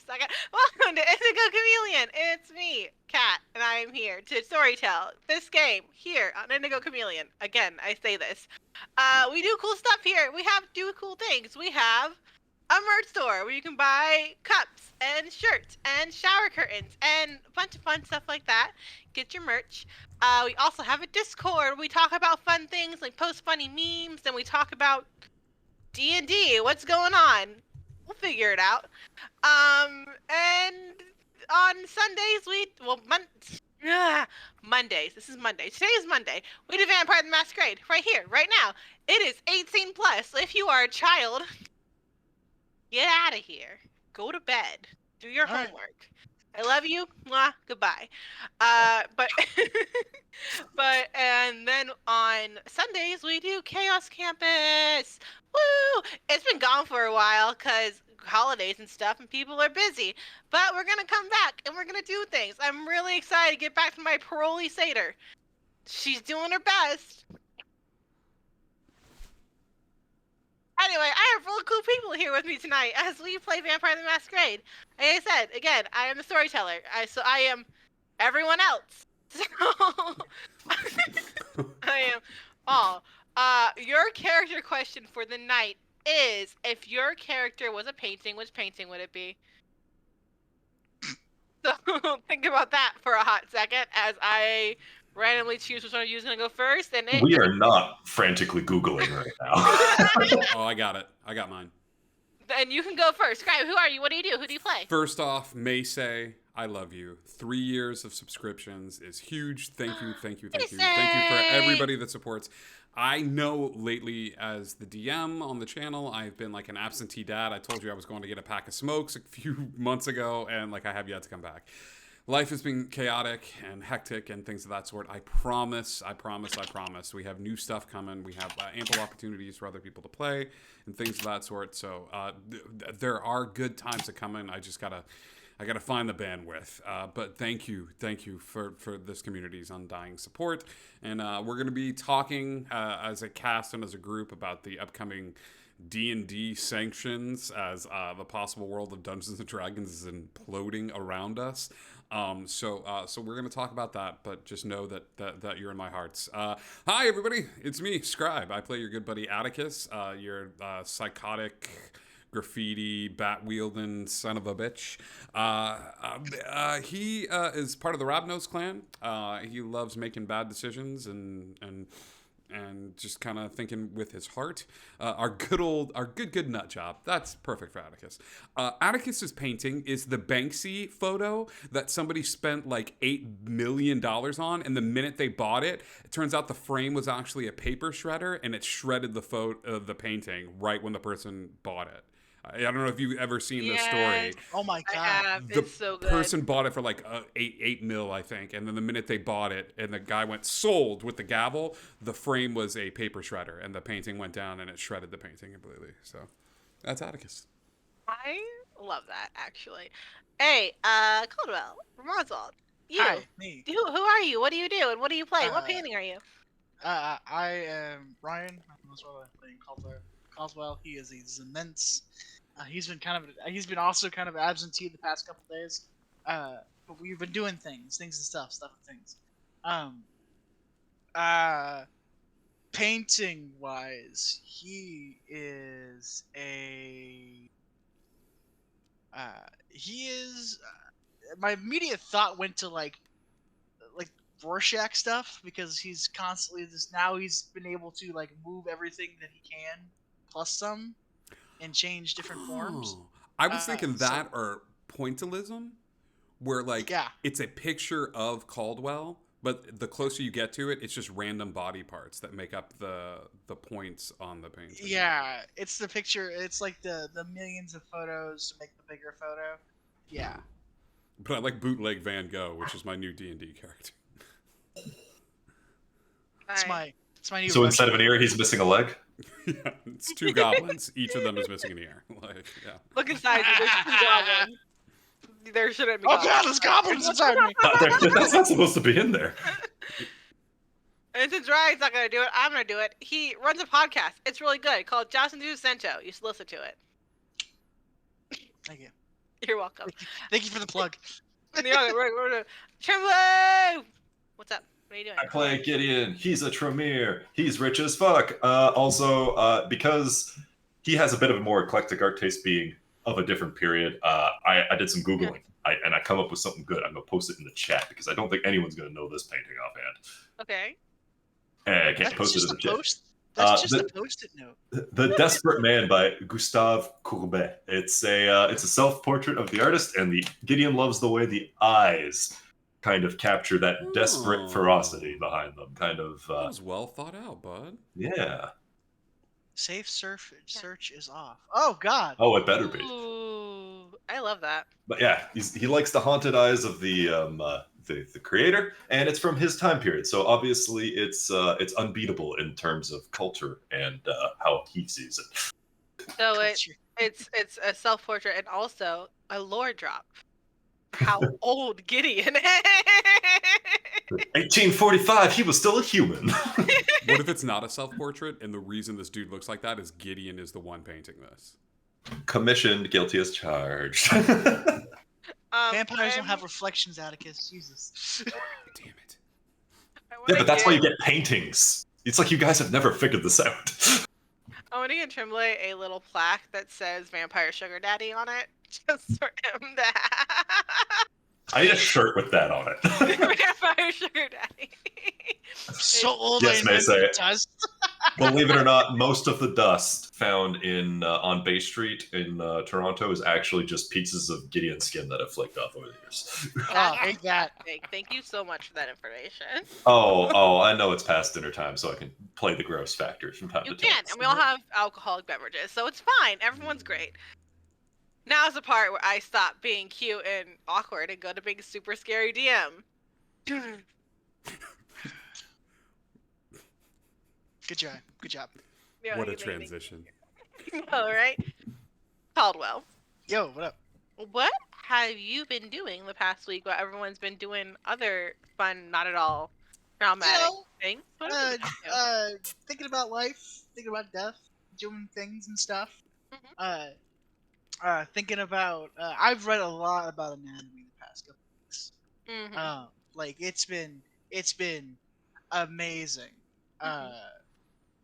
Second. Welcome to Indigo Chameleon. It's me, Kat, and I am here to storytell this game here on Indigo Chameleon. Again, I say this. We do cool stuff here. We do cool things. We have a merch store where you can buy cups and shirts and shower curtains and a bunch of fun stuff like that. Get your merch. We also have a Discord where we talk about fun things, like post funny memes, and we talk about D&D. What's going on? We'll figure it out. And on Sundays Mondays. This is Monday. Today is Monday. We do Vampire the Masquerade right here, right now. It is 18 plus. So if you are a child, get out of here. Go to bed. Do your homework. I love you. Mwah. Goodbye. But and then on Sundays we do Chaos Campus. Woo! It's been gone for a while because holidays and stuff, and people are busy. But we're gonna come back and we're gonna do things. I'm really excited to get back to my parolee satyr. She's doing her best. Anyway, I have really cool people here with me tonight as we play Vampire the Masquerade. Like I said, again, I am the storyteller. So I am everyone else. So I am all. Your character question for the night is, if your character was a painting, which painting would it be? So think about that for a hot second as I randomly choose which one of you is going to go first. And we are not frantically Googling right now. Oh, I got it. I got mine. Then you can go first. Scribe, who are you? What do you do? Who do you play? First off, may say I love you. 3 years of subscriptions is huge. Thank you. Thank you for everybody that supports. I know lately as the DM on the channel, I've been like an absentee dad. I told you I was going to get a pack of smokes a few months ago, and like I have yet to come back. Life has been chaotic and hectic and things of that sort. I promise. We have new stuff coming. We have ample opportunities for other people to play and things of that sort. So there are good times that come in. I gotta find the bandwidth. But thank you for this community's undying support. And we're gonna be talking as a cast and as a group about the upcoming D&D sanctions as the possible world of Dungeons and Dragons is imploding around us. So we're going to talk about that, but just know that you're in my hearts. Hi, everybody. It's me, Scribe. I play your good buddy Atticus, your psychotic, graffiti, bat-wielding son of a bitch. He is part of the Rabnos clan. He loves making bad decisions and just kind of thinking with his heart. Our good nut job. That's perfect for Atticus. Atticus's painting is the Banksy photo that somebody spent like $8 million on, and the minute they bought it, it turns out the frame was actually a paper shredder, and it shredded the painting right when the person bought it. I don't know if you've ever seen this story. Oh my god! I have. The it's so good. person bought it for like $8 mil, I think, and then the minute they bought it, and the guy went sold with the gavel, the frame was a paper shredder, and the painting went down, and it shredded the painting completely. So that's Atticus. I love that, actually. Hey, Caldwell, Roswald, you. Hi, me. Who are you? What do you do? And what do you play? What painting are you? I am Ryan. I'm playing Caldwell. He is immense. He's been also kind of absentee the past couple days. But we've been doing things and stuff and things. Painting wise, he is my immediate thought went to like Rorschach stuff, because he's constantly he's been able to like move everything that he can plus some and change different forms. I was thinking that or pointillism, where like it's a picture of Caldwell, but the closer you get to it, it's just random body parts that make up the points on the painting. Yeah, it's the picture. It's like the millions of photos to make the bigger photo. Yeah. But I like Bootleg Van Gogh, which is my new D&D character. It's my new. So instead of an ear, he's missing a leg. Yeah, it's 2 goblins. Each of them is missing an ear. Like, yeah. Look inside you. There's 2 goblins. There shouldn't be. Oh god, there's goblins inside me. That's not supposed to be in there. And since Ryan's not gonna do it, I'm gonna do it. He runs a podcast. It's really good, called Johnson Do Cento. You should listen to it. Thank you. You're welcome. Thank you for the plug. Tremblay! What's up? What are you doing? I play Gideon. He's a Tremere. He's rich as fuck. Also, because he has a bit of a more eclectic art taste, being of a different period, I did some Googling. And I come up with something good. I'm going to post it in the chat because I don't think anyone's going to know this painting offhand. Okay. I can't That's post it just in a the chat. post. That's just a post-it note. The Desperate Man by Gustave Courbet. It's a self-portrait of the artist, and the Gideon loves the way the eyes kind of capture that desperate ferocity behind them. Kind of, That was well thought out, bud. yeah. Safe search is off. Oh God. Oh, it better be. Ooh, I love that. But yeah, he likes the haunted eyes of the creator, and it's from his time period. So obviously, it's unbeatable in terms of culture and how he sees it. So Culture. it's a self-portrait and also a lore drop. How old Gideon is. 1845, he was still a human. What if it's not a self-portrait, and the reason this dude looks like that is Gideon is the one painting this? Commissioned, guilty as charged. Vampires don't have reflections, Atticus. Jesus. Damn it. Yeah, but that's why you get paintings. It's like you guys have never figured this out. I want to get Tremblay a little plaque that says Vampire Sugar Daddy on it. Just for him to have. I need a shirt with that on it. Vampire Sugar Daddy. I'm so old. Yes, I may say invented it. dust. Believe it or not, most of the dust found in on Bay Street in Toronto is actually just pieces of Gideon skin that have flaked off over the years. Oh, hate that. Thank you so much for that information. Oh, I know it's past dinner time, so I can play the gross factor from time You to time. can, and we all have alcoholic beverages, so it's fine. Everyone's great. Now's the part where I stop being cute and awkward and go to being super scary DM. Good job. Good job. Yeah, What a you made me. transition. All right. Caldwell, Yo, what up? what have you been doing the past week while everyone's been doing other fun, not at all traumatic things? What have you been up to? Thinking about life, thinking about death, doing things and stuff. Thinking about. I've read a lot about anatomy the past couple weeks. Mhm. Like it's been amazing.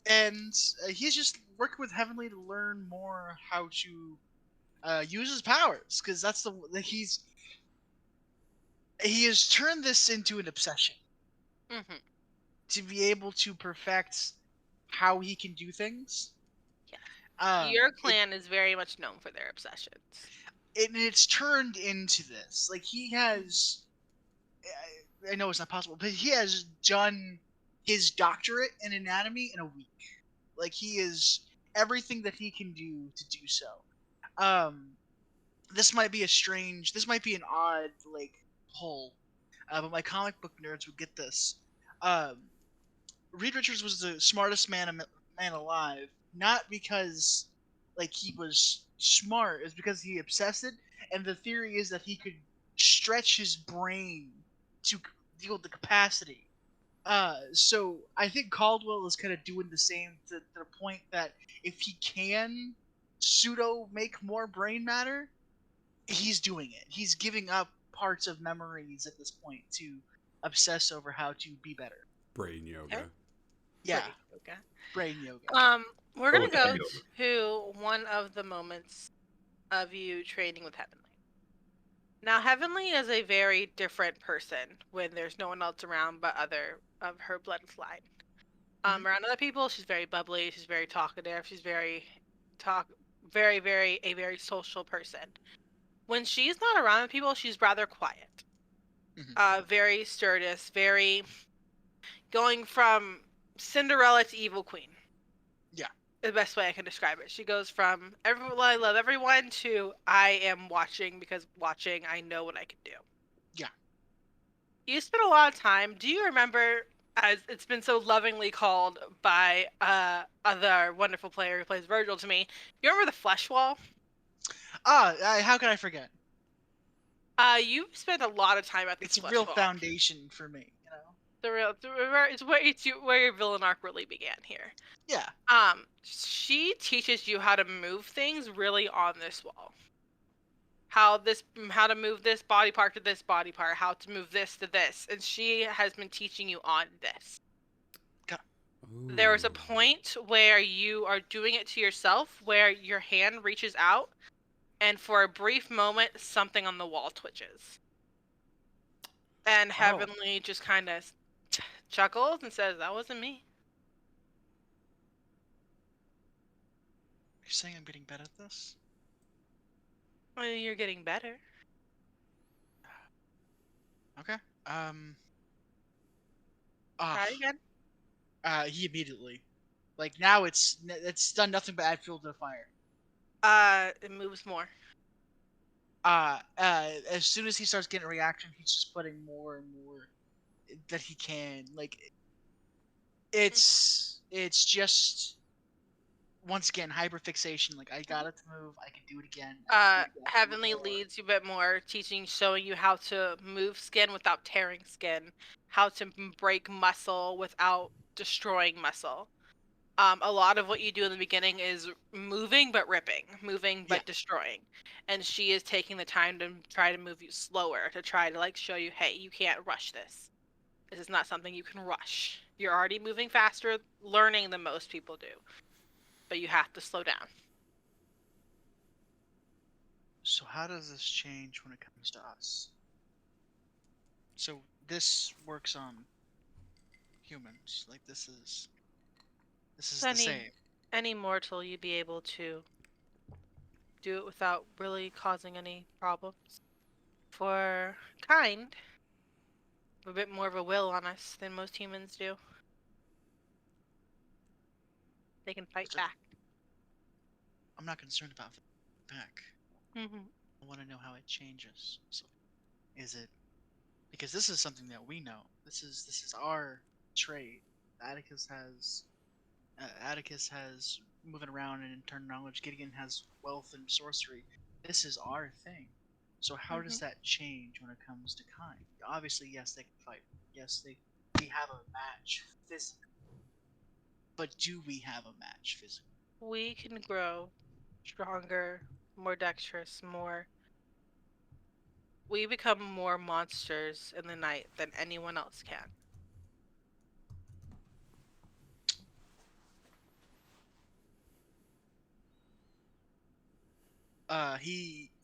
And he's just working with Heavenly to learn more how to use his powers, because that's he has turned this into an obsession Mhm. to be able to perfect how he can do things. Your clan is very much known for their obsessions. It's turned into this. Like he has, I know it's not possible, but he has done his doctorate in anatomy in a week. Like he is everything that he can do to do so. This might be an odd like pull, but my comic book nerds would get this. Reed Richards was the smartest man alive, not because like he was smart, it's because he obsessed, and the theory is that he could stretch his brain to deal with the capacity. So I think Caldwell is kind of doing the same to the point that if he can pseudo make more brain matter, he's doing it. He's giving up parts of memories at this point to obsess over how to be better. Brain yoga. Yeah, Okay. brain yoga. We're gonna go Brain yoga. to one of the moments of you training with Heavenly. Now, Heavenly is a very different person when there's no one else around but other of her bloodline. Around other people, she's very bubbly. She's very talkative. She's very a very social person. When she's not around people, she's rather quiet. Very sturdish. Very going from Cinderella to Evil Queen. Yeah. The best way I can describe it. She goes from I love everyone to I am watching because watching I know what I can do. Yeah. You spent a lot of time. Do you remember, as it's been so lovingly called by other wonderful player who plays Virgil to me, you remember the flesh wall? How can I forget? You spent a lot of time at this It's a flesh real wall. foundation for me, you know? It's where your villain arc really began here. Yeah. She teaches you how to move things really on this wall. how to move this body part to this body part, how to move this to this, and she has been teaching you on this. There is a Ooh. point where you are doing it to yourself, where your hand reaches out, and for a brief moment, something on the wall twitches. And Oh. Heavenly just kind of chuckles and says, "That wasn't me." You're saying I'm getting better at this? Well, you're getting better. Okay. Try Ah. again. He immediately, like now it's done nothing but add fuel to the fire. It moves more. As soon as he starts getting a reaction, he's just putting more and more that he can. Like it's just once again hyperfixation. Like I got it to move, I can do it again. I can do it again, Heavenly more. leads you a bit more, teaching, showing you how to move skin without tearing skin, how to break muscle without destroying muscle. A lot of what you do in the beginning is moving but ripping, moving but Yeah. destroying, and she is taking the time to try to move you slower, to try to like show you, hey, you can't rush this. This is not something you can rush. You're already moving faster, learning than most people do, but you have to slow down. So how does this change when it comes to us? So this works on humans. Like this is the Any same. any mortal, you'd be able to do it without really causing any problems. For kind, a bit more of a will on us than most humans do. They can fight So back. I'm not concerned about back. Hmm. I want to know how it changes. So is it because this is something that we know. This is our trade. Atticus has moving around and internal knowledge. Gideon has wealth and sorcery. This is our thing. So how does that change when it comes to kind? Obviously, yes, they can fight. Yes, we have a match physically. But do we have a match physically? We can grow stronger, more dexterous, more. We become more monsters in the night than anyone else can.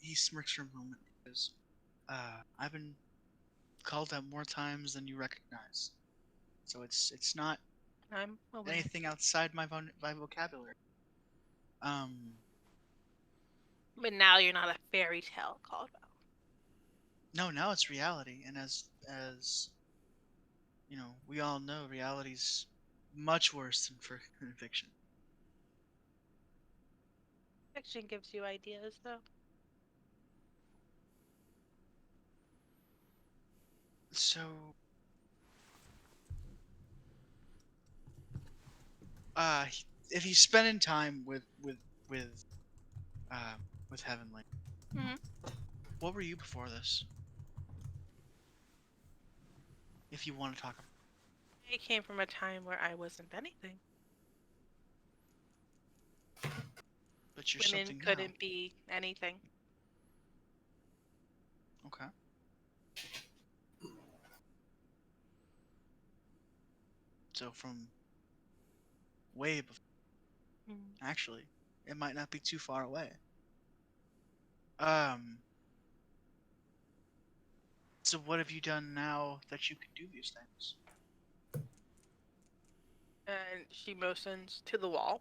He smirks for a moment because I've been called that more times than you recognize. So it's not I'm aware. anything outside my vocabulary. Um, But now you're not a fairy tale called out. no, now it's reality, and as you know, we all know reality's much worse than fiction. Fiction gives you ideas, though. So, if he's spending time with uh with Heavenly, Hmm. what were you before this? If you want to talk about, I came from a time where I wasn't anything. but you're Women something now. couldn't be anything. Okay. So from way before, Mm. actually, it might not be too far away. Um. So what have you done now that you can do these things? And she motions to the wall.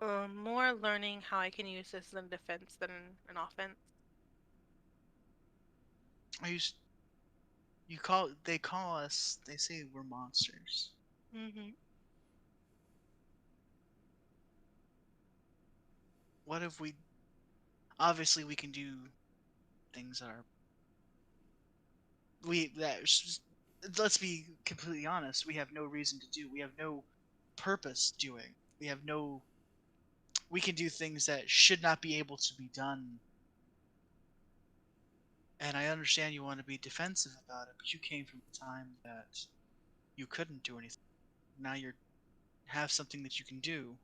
More learning how I can use this in defense than an offense. Are you? You call? They call us. They say we're monsters. Hmm. What if we? Obviously, we can do things that are. We that. Let's be completely honest. We have no reason to do. We have no purpose doing. We have no. We can do things that should not be able to be done. And I understand you want to be defensive about it, but you came from a time that you couldn't do anything. Now you're have something that you can do.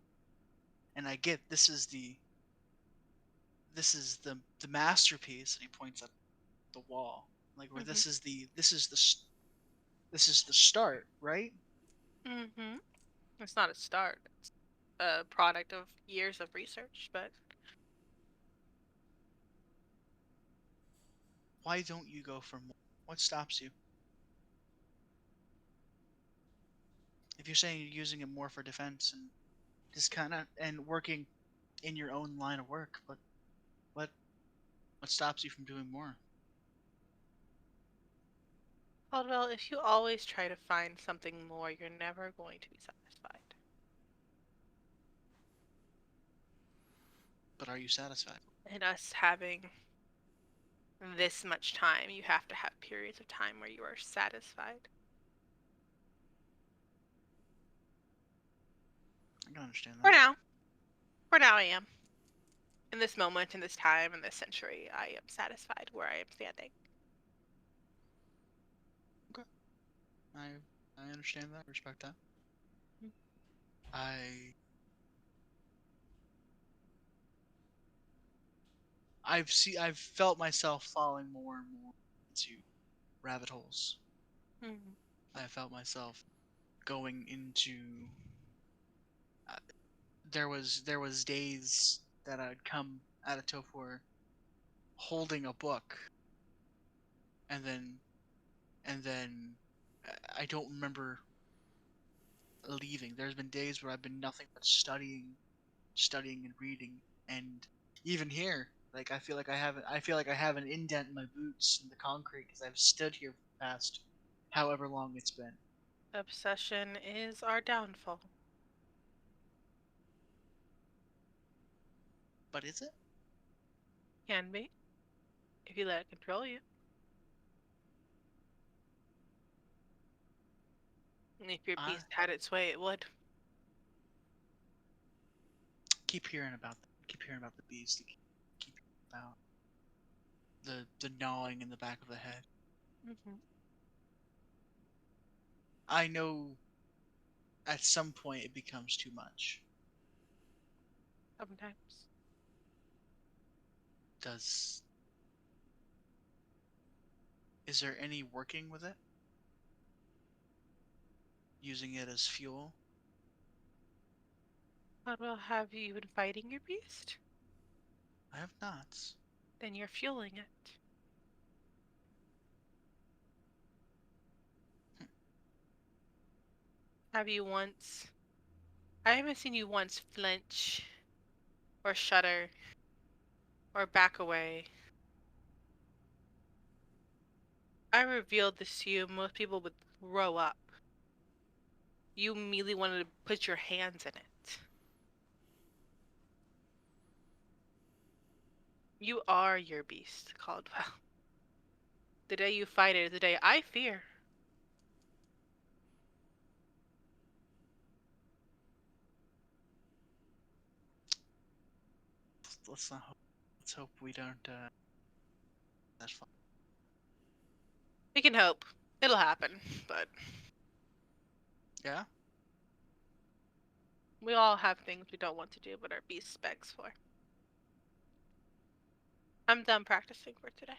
And I get this is the this is the masterpiece, and he points at the wall, like where Mhm. this is the start, right? Mm-hmm. It's not a start. It's a product of years of research, but Why don't you go for more? What stops you? If you're saying you're using it more for defense and just kind of and working in your own line of work, but what what stops you from doing more? Caldwell, if you always try to find something more, you're never going to be satisfied. But are you satisfied? And us having this much time, you have to have periods of time where you are satisfied. I can understand For that. now. For now, I am. In this moment, in this time, in this century, I am satisfied where I am standing. Okay. I I understand that. Respect that. Mm. I I've felt myself falling more and more into rabbit holes. Mhm. I felt myself going into uh, there was days that I'd come out of Topor holding a book, and then I don't remember leaving. There's been days where I've been nothing but studying and reading, and even here, like I feel like I have an indent in my boots in the concrete because I've stood here for the past however long it's been. Obsession is our downfall. But is it? Can be, if you let it control you. And if your I beast had its way, it would. keep hearing about the beast. Keep hearing about the gnawing in the back of the head. Mm-hmm. I know at some point it becomes too much. Sometimes. Does is there any working with it? Using it as fuel? But well, have you been fighting your beast? I have not. Then you're fueling it. Have you once? I haven't seen you once flinch, or shudder, or back away. I revealed this to you, most people would throw up. You immediately wanted to put your hands in it. You are your beast, Caldwell. The day you fight it is the day I fear. Let's not hope. Let's hope we don't. That's fine. We can hope. It'll happen, but Yeah. we all have things we don't want to do, but our beast begs for. I'm done practicing for today.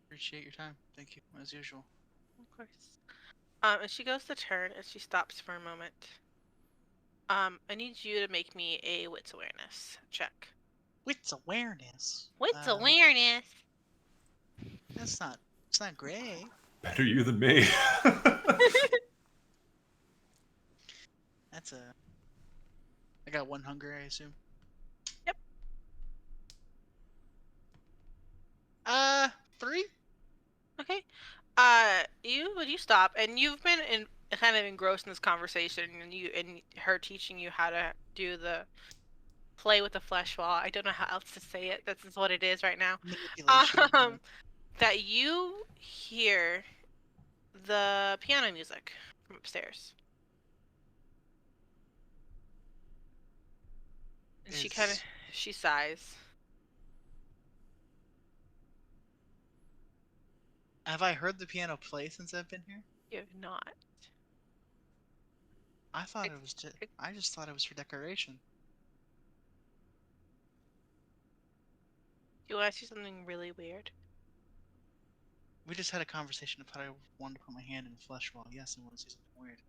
Appreciate your time. Thank you, as usual. Of course. And she goes to turn and she stops for a moment. I need you to make me a wits awareness check. Wits awareness. Wits awareness. That's not. It's not great. Better you than me. That's a. I got one hunger, I assume. Yep. 3. Okay. You stop and you've been in kind of engrossed in this conversation and her teaching you how to do the play with the flesh wall. I don't know how else to say it. This is what it is right now. Manipulation. Um, that you hear the piano music from upstairs. And Is she sighs. have I heard the piano play since I've been here? You have not. I thought It's, it was. it, I just thought it was for decoration. Do I see something really weird? We just had a conversation about how I wanted to put my hand in a flesh wall. Yes, I want to see something weird.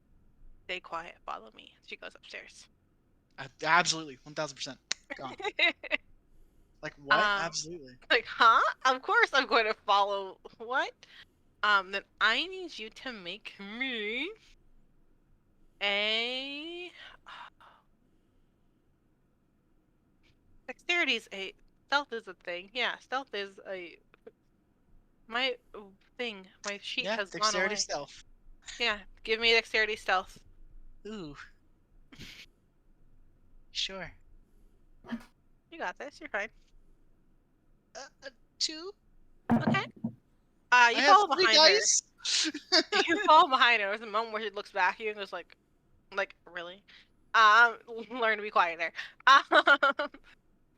Stay quiet. Follow me. She goes upstairs. Absolutely, 1000%. Gone. Like what? um, Absolutely. like, huh? Of course I'm going to follow. What? Then I need you to make me a dexterity's a stealth is a thing. Yeah, stealth is a my thing. My sheet Yeah, has gone dexterity away. stealth. Yeah, give me a dexterity stealth. Ooh. Sure. You got this. You're fine. 2. Okay. I You have follow 3 behind her. dice. You follow behind her. There's a moment where she looks back at you and goes like really. Learn to be quiet there.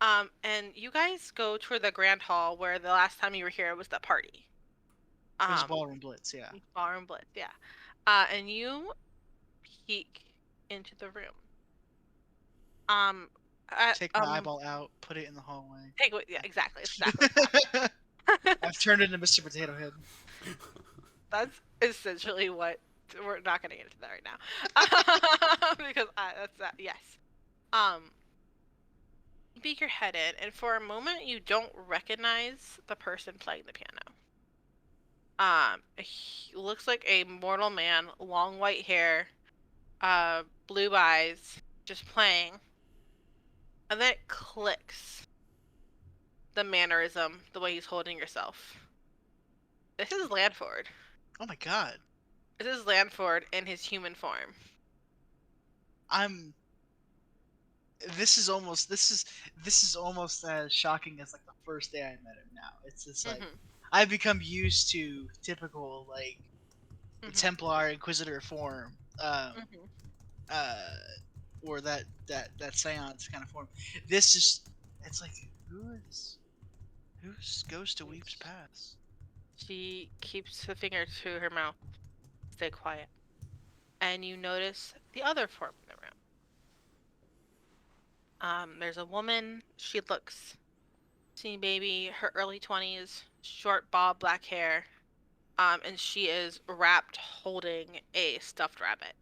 And you guys go toward the grand hall where the last time you were here was the party. It was ballroom blitz, yeah. Ballroom blitz, yeah. And you peek into the room. Take my eyeball out, put it in the hallway. Yeah, exactly. It's exactly what's happening. I've turned into Mr. Potato Head. That's essentially what we're not gonna get into that right now, because that's that. Yes. You peek your head in, and for a moment, you don't recognize the person playing the piano. He looks like a mortal man, long white hair, blue eyes, just playing. And then it clicks. The mannerism, the way he's holding yourself. This is Landford. Oh my god. This is Landford in his human form. This is almost as shocking as like the first day I met him now. It's just like I've become used to typical like Templar Inquisitor form. Or that seance kind of form. This is it's like who goes to Weep's Pass? She keeps her finger to her mouth. Stay quiet. And you notice the other form in the room. There's a woman. She looks, see maybe her early 20s, short bob black hair. And she is wrapped holding a stuffed rabbit.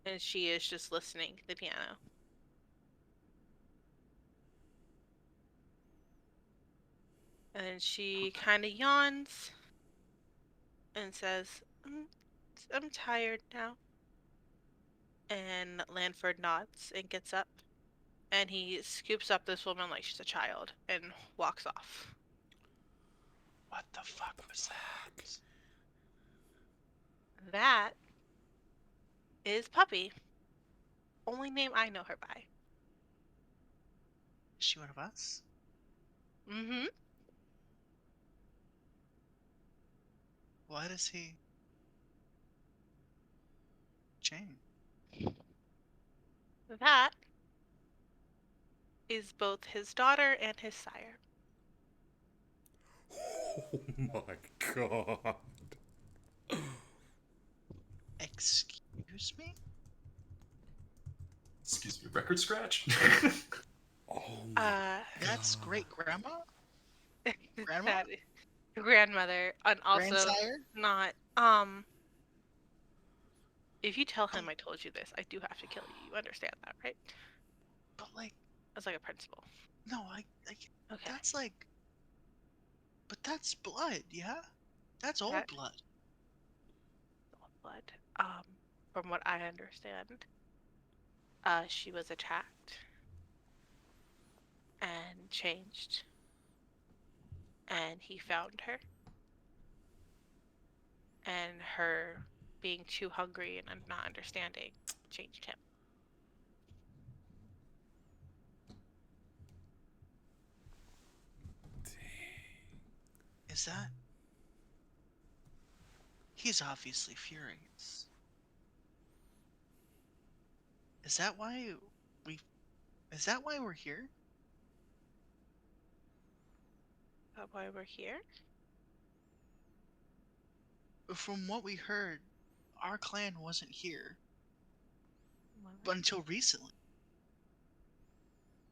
And she is just listening to the piano. And then she kind of yawns and says, I'm tired now. And Lanford nods and gets up. And he scoops up this woman like she's a child and walks off. What the fuck was that? That is Puppy. Only name I know her by. Is she one of us? Mm-hmm. Why does he change? That is both his daughter and his sire. Oh my god. Excuse me? Excuse me, record scratch? Oh my That's god. great grandma? Grandma? That is grandmother, and also Grandsire? not if you tell him I told you this, I do have to kill you. You understand that, right? But like That's like a principle. no, okay. That's like but that's blood, yeah? That's old That- blood. Blood. From what I understand, she was attacked and changed, and he found her, and her being too hungry and not understanding changed him. Is that he's obviously furious. Is that why we're here? Is that why we're here? From what we heard, our clan wasn't here but until recently.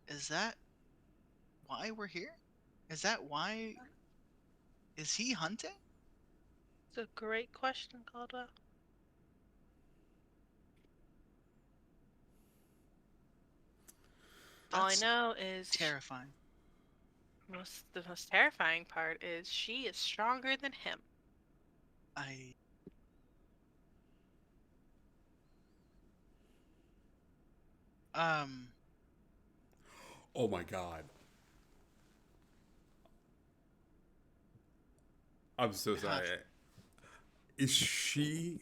Is that why we're here? Is that why? Is he hunting? It's a great question, Caldwell. All I That's know is terrifying. the most terrifying part is she is stronger than him. I. Oh my god. I'm so sorry. Is she.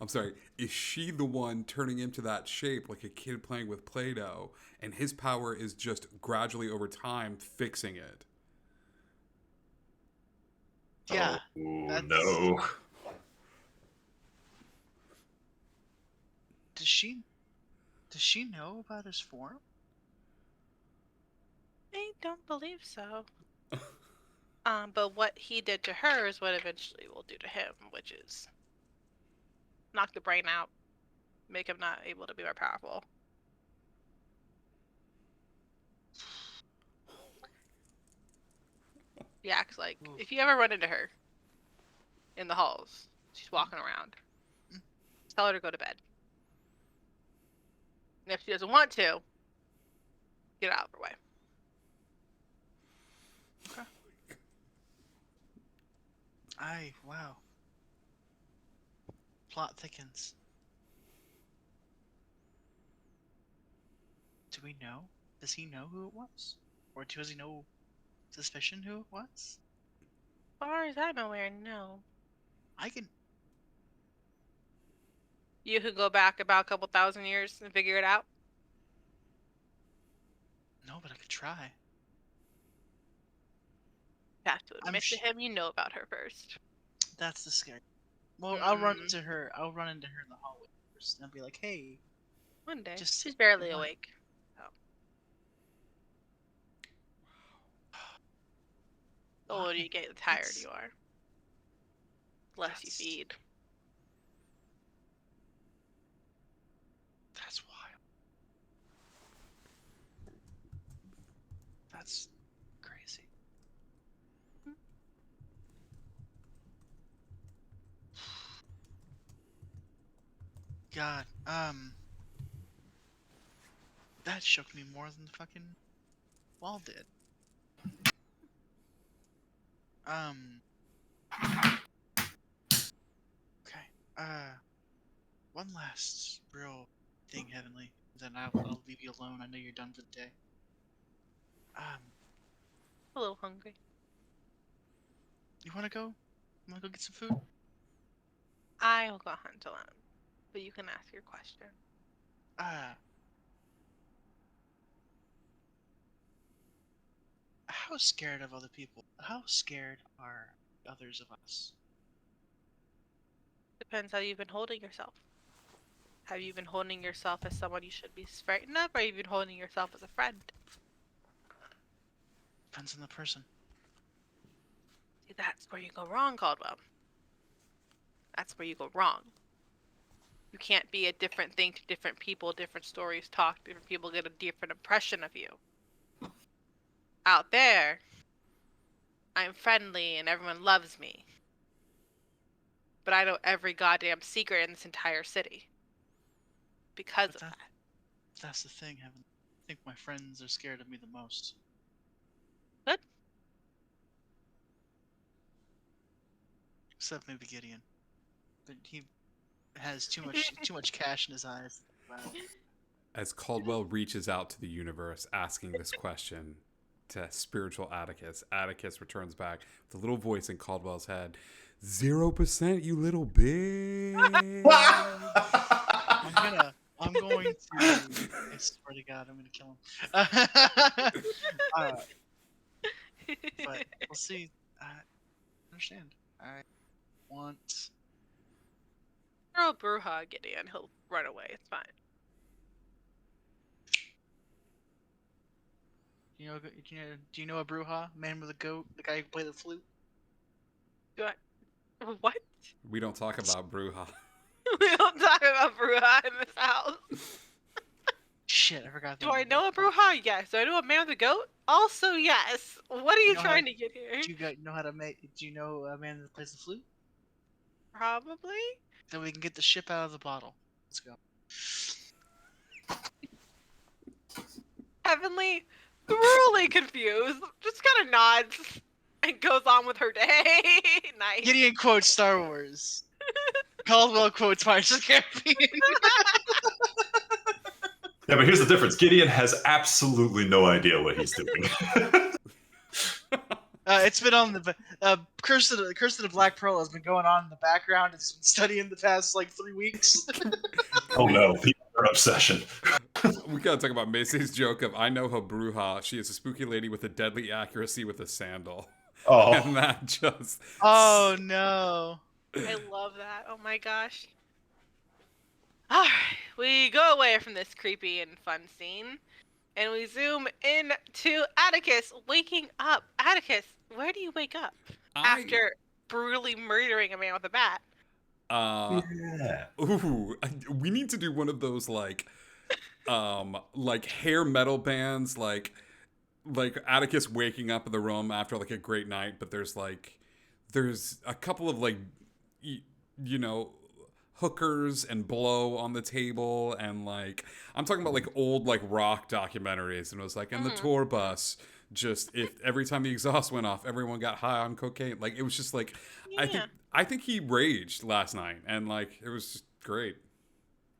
I'm sorry. Is she the one turning into that shape like a kid playing with Play Doh, and his power is just gradually over time fixing it? Yeah. Oh, That's- no. Does she? Does she know about his form? I don't believe so. But what he did to her is what eventually will do to him, which is knock the brain out, make him not able to be more powerful. Yeah, 'cause like Oof. if you ever run into her in the halls, she's walking around. Mm. Tell her to go to bed. And if she doesn't want to, get out of her way. Wow. Plot thickens. Do we know? Does he know who it was? Or does he know suspicion who it was? As far as I'm aware, no. I can. You could go back about a couple thousand years and figure it out. No, but I could try. You have to I'm admit to sh- him you know about her first. That's the scary. Well, I'll run Mm. into her. I'll run into her in the hallway first, and I'll be like, "Hey, One day. Just She's barely what? awake. The older you why? get, the tired That's- you are. The less you That's- feed. That's wild. That's crazy." God, that shook me more than the fucking wall did. Okay. One last real thing, Heavenly. Then I'll leave you alone. I know you're done for the day. A little hungry. You wanna go? You wanna go get some food? I'll go hunt alone. But you can ask your question. How scared of other people? How scared are others of us? Depends how you've been holding yourself. Have you been holding yourself as someone you should be frightened of, or have you been holding yourself as a friend? Depends on the person. See, that's where you go wrong, Caldwell. That's where you go wrong. You can't be a different thing to different people, different stories talk, different people get a different impression of you. Out there, I'm friendly and everyone loves me. But I know every goddamn secret in this entire city. Because But of that. That's the thing, Heaven. I think my friends are scared of me the most. Good. Except maybe Gideon. But he has too much cash in his eyes. Wow. As Caldwell reaches out to the universe asking this question to spiritual Atticus, Atticus returns back with a little voice in Caldwell's head. 0%, you little bitch. I'm going to. I swear to God, I'm gonna kill him. But we'll see. I understand. I want. Throw a Bruja at Gideon, he'll run away. It's fine. Do you know a Bruja? Man with a goat? The guy who played the flute? Do I? What? We don't talk about Bruja. We don't talk about Bruja in this house. shit, I forgot. Do I know a Bruja? Yes. Do I know a man with a goat? Also, yes. What are you know trying to get here? Do you know how to make? Do you know a man that plays the flute? Probably. Then we can get the ship out of the bottle. Let's go. Heavenly, thoroughly confused, just kind of nods and goes on with her day. Nice. Gideon quotes Star Wars. Caldwell quotes Pirates of the Caribbean. Yeah, but here's the difference. Gideon has absolutely no idea what he's doing. It's been on the Curse of the Black Pearl has been going on in the background. It's been studying the past like 3 weeks. Oh no, people are obsession. We gotta talk about Macy's joke of I know her Bruja. She is a spooky lady with a deadly accuracy with a sandal. Oh, And that just Oh no. I love that. Oh my gosh. Alright, we go away from this creepy and fun scene, and we zoom in to Atticus waking up. Atticus, where do you wake up after brutally murdering a man with a bat? yeah. We need to do one of those like hair metal bands, like Atticus waking up in the room after like a great night, but there's a couple of like you know, hookers and blow on the table, and like I'm talking about like old like rock documentaries, and it was like in the tour bus, just if every time the exhaust went off everyone got high on cocaine. Like it was just like Yeah. I think he raged last night, and like it was just great.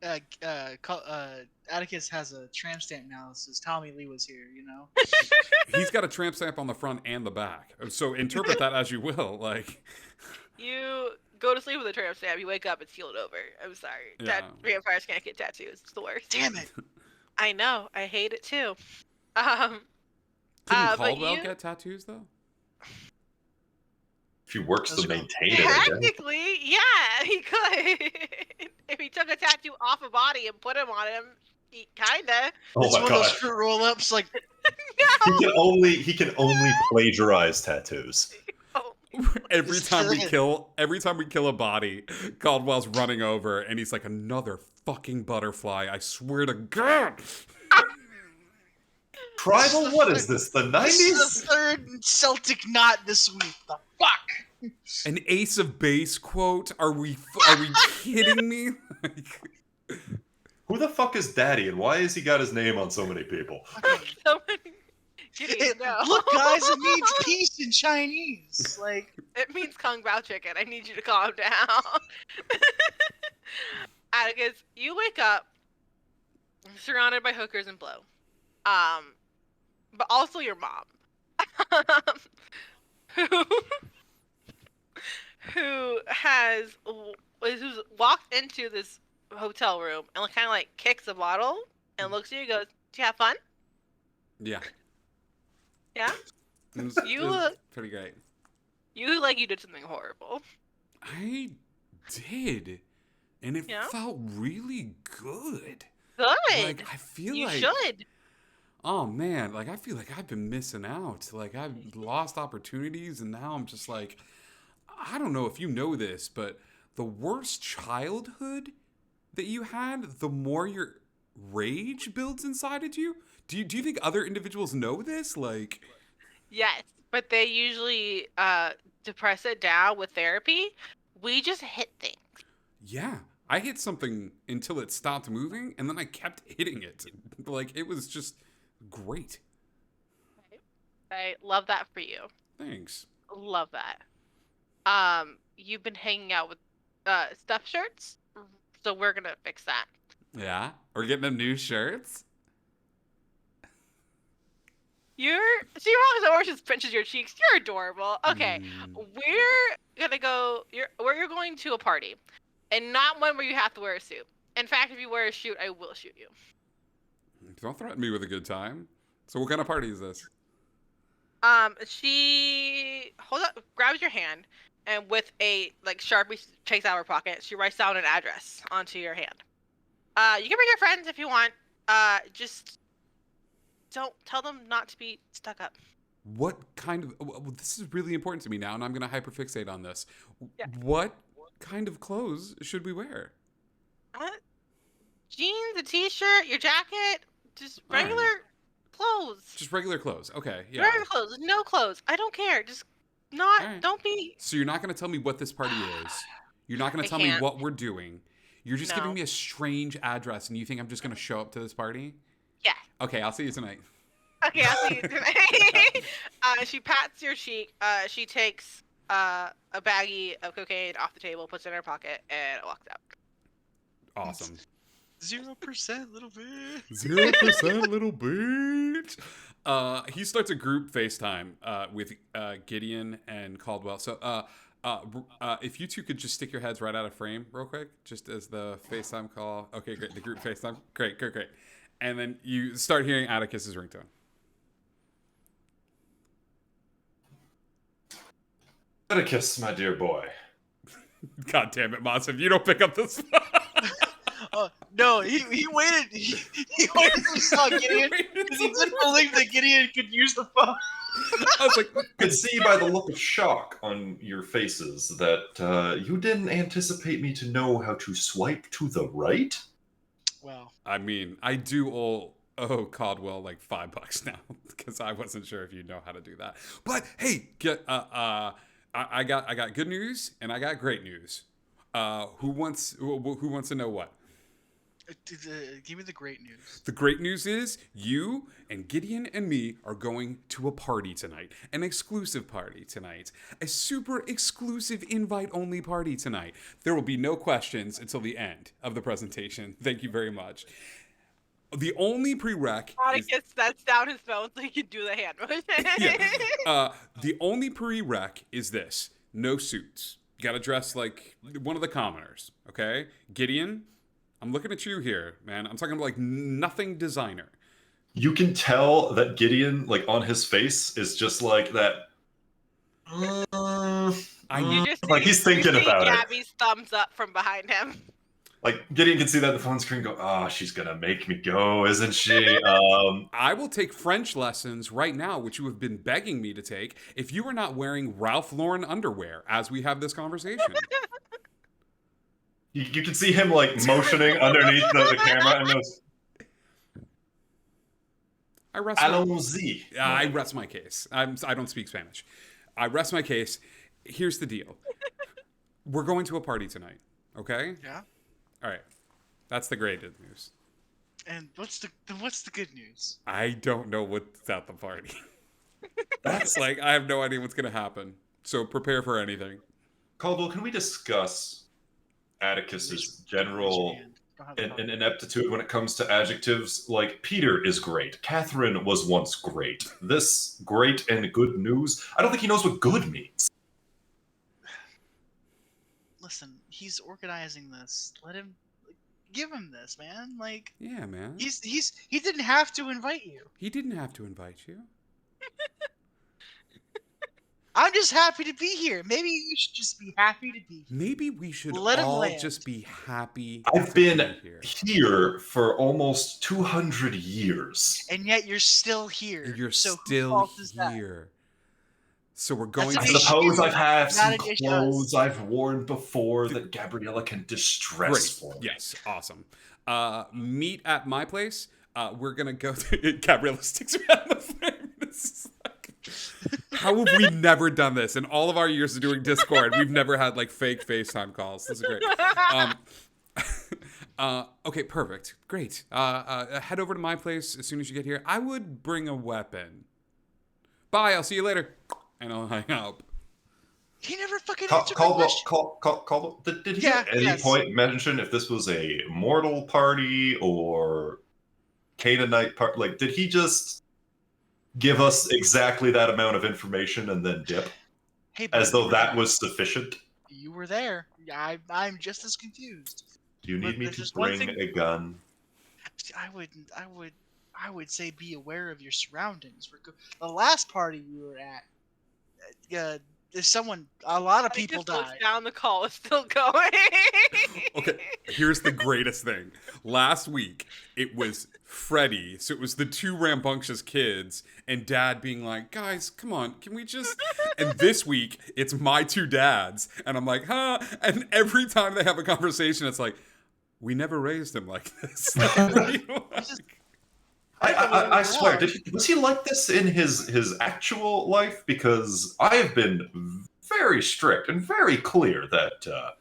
Atticus has a tramp stamp now that says Tommy Lee was here, you know? He's got a tramp stamp on the front and the back, so interpret that as you will. Like You go to sleep with a tramp stamp, you wake up, it's healed over. I'm sorry. Yeah. Vampires can't get tattoos. It's the worst. Damn it! I know. I hate it too. couldn't but Caldwell you- get tattoos though? If he works Let's to go. maintain it, I guess. Technically, yeah, he could. If he took a tattoo off a body and put him on him, he kinda. Oh It's my one of those god. fruit roll-ups, like He can only plagiarize tattoos. Oh, Every time we kill a body, Caldwell's running over, and he's like, another fucking butterfly. I swear to God. Tribal? What is this? The this is 90s? the third Celtic knot this week. The fuck? An Ace of Base quote? Are we kidding me? Like, Who the fuck is Daddy, and why has he got his name on so many people? so many. Gideon, no. Look, guys, it means peace in Chinese. Like, It means Kung Bao chicken. I need you to calm down. Atticus, you wake up surrounded by hookers and blow. But also your mom. who's walked into this hotel room and kind of like kicks a bottle and looks at you and goes, "Do you have fun?" yeah. Yeah? It was, You it was look- pretty great. You look like you did something horrible. I did. And it Yeah? felt really good. Good. Like, I feel You like... should. Oh, man. Like, I feel like I've been missing out. Like, I've lost opportunities, and now I'm just like... I don't know if you know this, but the worse childhood that you had, the more your rage builds inside of you. Do you think other individuals know this? Like... Yes, but they usually depress it down with therapy. We just hit things. Yeah, I hit something until it stopped moving, and then I kept hitting it. Like, it was just great. I love that for you. Thanks. Love that. You've been hanging out with stuffed shirts, so we're gonna fix that. Yeah? We're getting them new shirts? She walks over, just pinches your cheeks. You're adorable. Okay, we're gonna go. We're going to a party, and not one where you have to wear a suit. In fact, if you wear a suit, I will shoot you. Don't threaten me with a good time. So what kind of party is this? She grabs your hand, and with a Sharpie takes out her pocket. She writes down an address onto your hand. You can bring your friends if you want. Just don't tell them not to be stuck up. What kind of... well, this is really important to me now, and I'm going to hyperfixate on this. Yeah. What kind of clothes should we wear? Jeans, a t-shirt, your jacket, Just All right. regular clothes. Just regular clothes. Okay, yeah. Regular clothes. No clothes. I don't care. Just not. All right. Don't be. So you're not going to tell me what this party is. You're not going I to tell me can't. what we're doing. You're just giving No. me a strange address, and you think I'm just going to show up to this party? Yeah. Okay, I'll see you tonight. Okay, I'll see you tonight. She pats your cheek. She takes a baggie of cocaine off the table, puts it in her pocket, and walks out. Awesome. 0%, little bit. 0% little bitch. He starts a group FaceTime with Gideon and Caldwell. So if you two could just stick your heads right out of frame real quick, just as the FaceTime call. Okay, great. The group FaceTime. Great. And then you start hearing Atticus's ringtone. Atticus, my dear boy. God damn it, Moss, if you don't pick up this No, he waited. He waited till he saw Gideon because he didn't believe that Gideon could use the phone. I was like, I could see by the look of shock on your faces that you didn't anticipate me to know how to swipe to the right. Well, I mean, I do owe Caldwell like $5 now because I wasn't sure if you know how to do that. But hey, I got good news and I got great news. Who wants to know what? give me the great news. The great news is you and Gideon and me are going to a party tonight. An exclusive party tonight. A super exclusive invite-only party tonight. There will be no questions until the end of the presentation. Thank you very much. The only prereq Atticus sets down his phone so he can do the hand motion. yeah. The only prereq is this. No suits. You gotta dress like one of the commoners, okay? Gideon, I'm looking at you here, man. I'm talking about like nothing designer. You can tell that Gideon, like on his face, is just like that. Like he's thinking about it. Gabby's thumbs up from behind him. Like Gideon can see that in the phone screen. Go, oh, she's gonna make me go, isn't she? I will take French lessons right now, which you have been begging me to take, if you are not wearing Ralph Lauren underwear as we have this conversation. You can see him like motioning underneath the camera and goes, I rest my case. I don't speak Spanish. I rest my case. Here's the deal. We're going to a party tonight, okay? Yeah. All right. That's the great news. And what's the good news? I don't know what's at the party. That's like, I have no idea what's going to happen. So prepare for anything. Caldwell, can we discuss Atticus's general ineptitude when it comes to adjectives? Like, Peter is great. Catherine was once great. This great and good news, I don't think he knows what good means. Listen, he's organizing this. Let him, give him this, man. Like, yeah, man. He didn't have to invite you. He didn't have to invite you. I'm just happy to be here. Maybe you should just be happy to be here. Maybe we should Let him all land. just be happy. I've to been be here. here for almost 200 years. And yet you're still here. And you're so still here. So we're going That's I to... a suppose I have some Not an issue. clothes I've worn before that Gabriella can distress Great. for me. Yes, awesome. Meet at my place. We're going to go to... Gabriella sticks around the frame. This is like... How have we never done this? In all of our years of doing Discord, we've never had like fake FaceTime calls. This is great. Okay, perfect. Great. Head over to my place as soon as you get here. I would bring a weapon. Bye, I'll see you later. And I'll hang up. He never fucking answered my Caldwell, question. did he at any point mention if this was a mortal party or Canaanite party? Like, did he just give us exactly that amount of information and then dip? Hey, as buddy, though that was sufficient? You were there. I'm just as confused. Do you need But me there's to just one bring thing- a gun? I would say be aware of your surroundings. The last party we were at, a lot of people died. Down the call is still going. Okay, here's the greatest thing. Last week, it was Freddie, so it was the two rambunctious kids, and Dad being like, guys, come on, can we just... And this week, it's my two dads, and I'm like, huh? And every time they have a conversation, it's like, we never raised him like this. I swear, was he like this in his actual life? Because I have been very strict and very clear that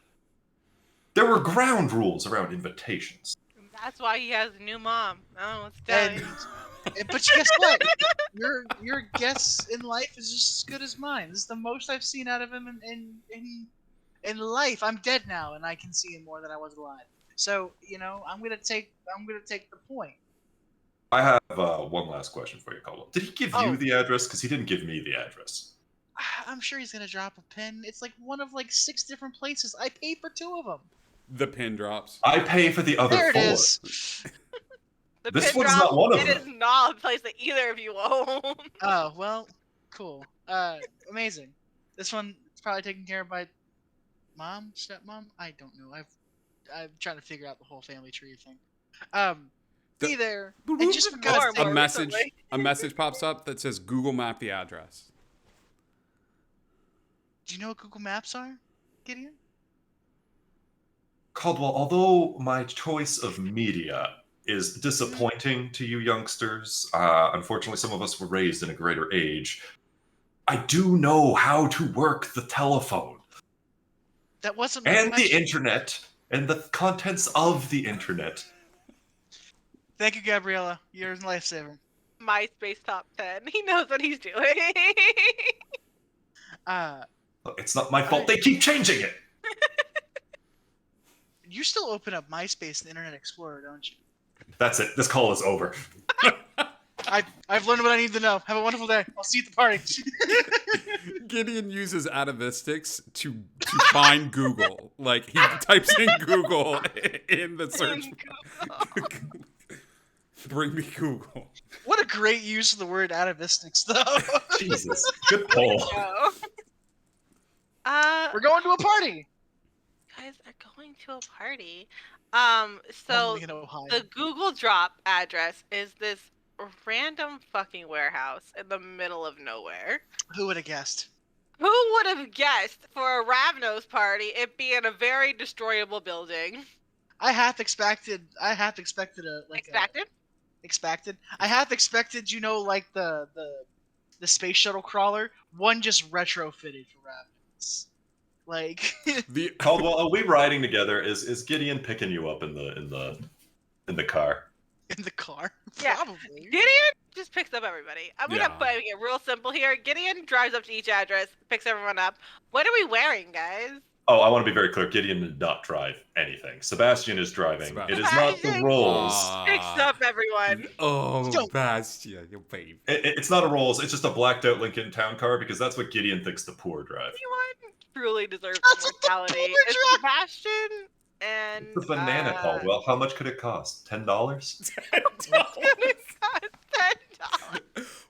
there were ground rules around invitations. That's why he has a new mom. Oh, let's tell And, you. but guess what? Your guess in life is just as good as mine. This is the most I've seen out of him in life. I'm dead now, and I can see him more than I was alive. So I'm gonna take the point. I have one last question for you, Caldwell. Did he give Oh. you the address? Because he didn't give me the address. I'm sure he's gonna drop a pin. It's like one of like 6 different places. I paid for 2 of them. The pin drops. I pay for the other There it 4. is. The This pin one's drop, not one of it them. is not a place that either of you own. Oh well, cool. Amazing. This one is probably taken care of by mom, stepmom. I don't know. I'm trying to figure out the whole family tree thing. Be there. And just for God's More sake, recently. A message pops up that says Google Map the address. do you know what Google Maps are, Gideon? Caldwell, although my choice of media is disappointing to you youngsters, unfortunately some of us were raised in a greater age, I do know how to work the telephone. That wasn't my And the question. internet, and the contents of the internet. Thank you, Gabriella. You're a lifesaver. MySpace top 10. He knows what he's doing. Look, it's not my fault, they keep changing it! You still open up MySpace and Internet Explorer, don't you? That's it, this call is over. I've learned what I need to know. Have a wonderful day. I'll see you at the party. Gideon uses atavistics to find Google. Like, he types in Google in the search. Bring me Google. What a great use of the word atavistics, though. Jesus, good poll. Go. We're going to a party. Guys are going to a party. So Only in Ohio. the Google Drop address is this random fucking warehouse in the middle of nowhere. Who would have guessed? Who would have guessed for a Ravnos party it being a very destroyable building? I half expected a Expected? I half expected, like the space shuttle crawler, one just retrofitted for Ravens. Like Caldwell, are we riding together? Is Gideon picking you up in the car? in the car. Yeah. Probably. Gideon just picks up everybody. I'm gonna Yeah. put it real simple here. Gideon drives up to each address, picks everyone up. What are we wearing, guys? Oh, I want to be very clear. Gideon did not drive anything. Sebastian is driving. Sebastian. It is not the Rolls. Picks up everyone. Oh, Don't- Bastia, you babe. It's not a Rolls. It's just a blacked out Lincoln Town car because that's what Gideon thinks the poor drive. Anyone truly deserves That's what the immortality. poor It's drive. Sebastian and It's a banana, Caldwell. How much could it cost? $10? $10.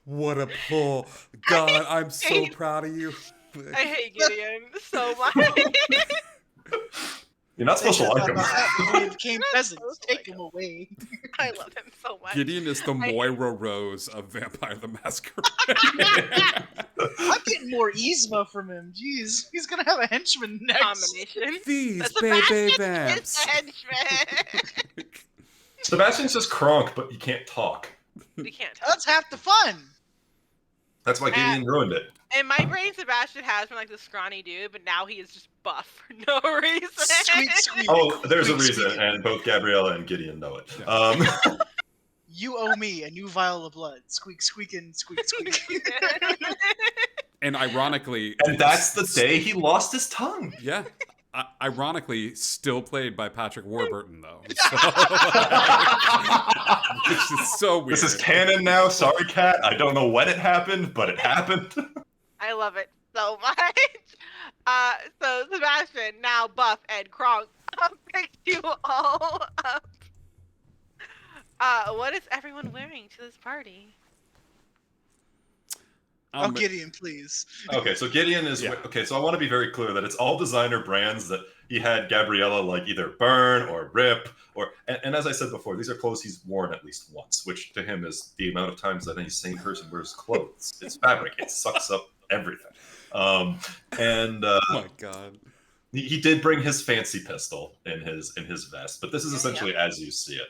What a pull. God, I'm so hate- proud of you. I hate Gideon so much. You're not supposed to like him. He became peasants. Take him away. I love him so much. Gideon is the Moira Rose of Vampire the Masquerade. I'm getting more Yzma from him. Jeez, he's gonna have a henchman next. Combination. These Sebastian baby is vamps. the henchman. Sebastian's just Kronk, but you can't talk. We can't tell. That's half the fun. That's why Gideon ruined it. In my brain, Sebastian has been like this scrawny dude, but now he is just buff for no reason. Squeak, squeak. Oh, there's a Squeak, reason, squeak. and both Gabriella and Gideon know it. Yeah. You owe me a new vial of blood. Squeak, squeaking, squeak, squeak. And ironically, And that's the day he lost his tongue. yeah. Ironically, still played by Patrick Warburton, though. So, which is so weird. This is canon now. Sorry, Kat. I don't know when it happened, but it happened. I love it so much. So Sebastian, now buff and Kronk, picked you all up. What is everyone wearing to this party? Oh, Gideon, please. Okay, so Gideon is Yeah. okay. So I want to be very clear that it's all designer brands that he had Gabriella like either burn or rip or. And as I said before, these are clothes he's worn at least once, which to him is the amount of times that any sane person wears clothes. It's fabric. It sucks up everything. Oh my god. He did bring his fancy pistol in his vest, but this is essentially as you see it.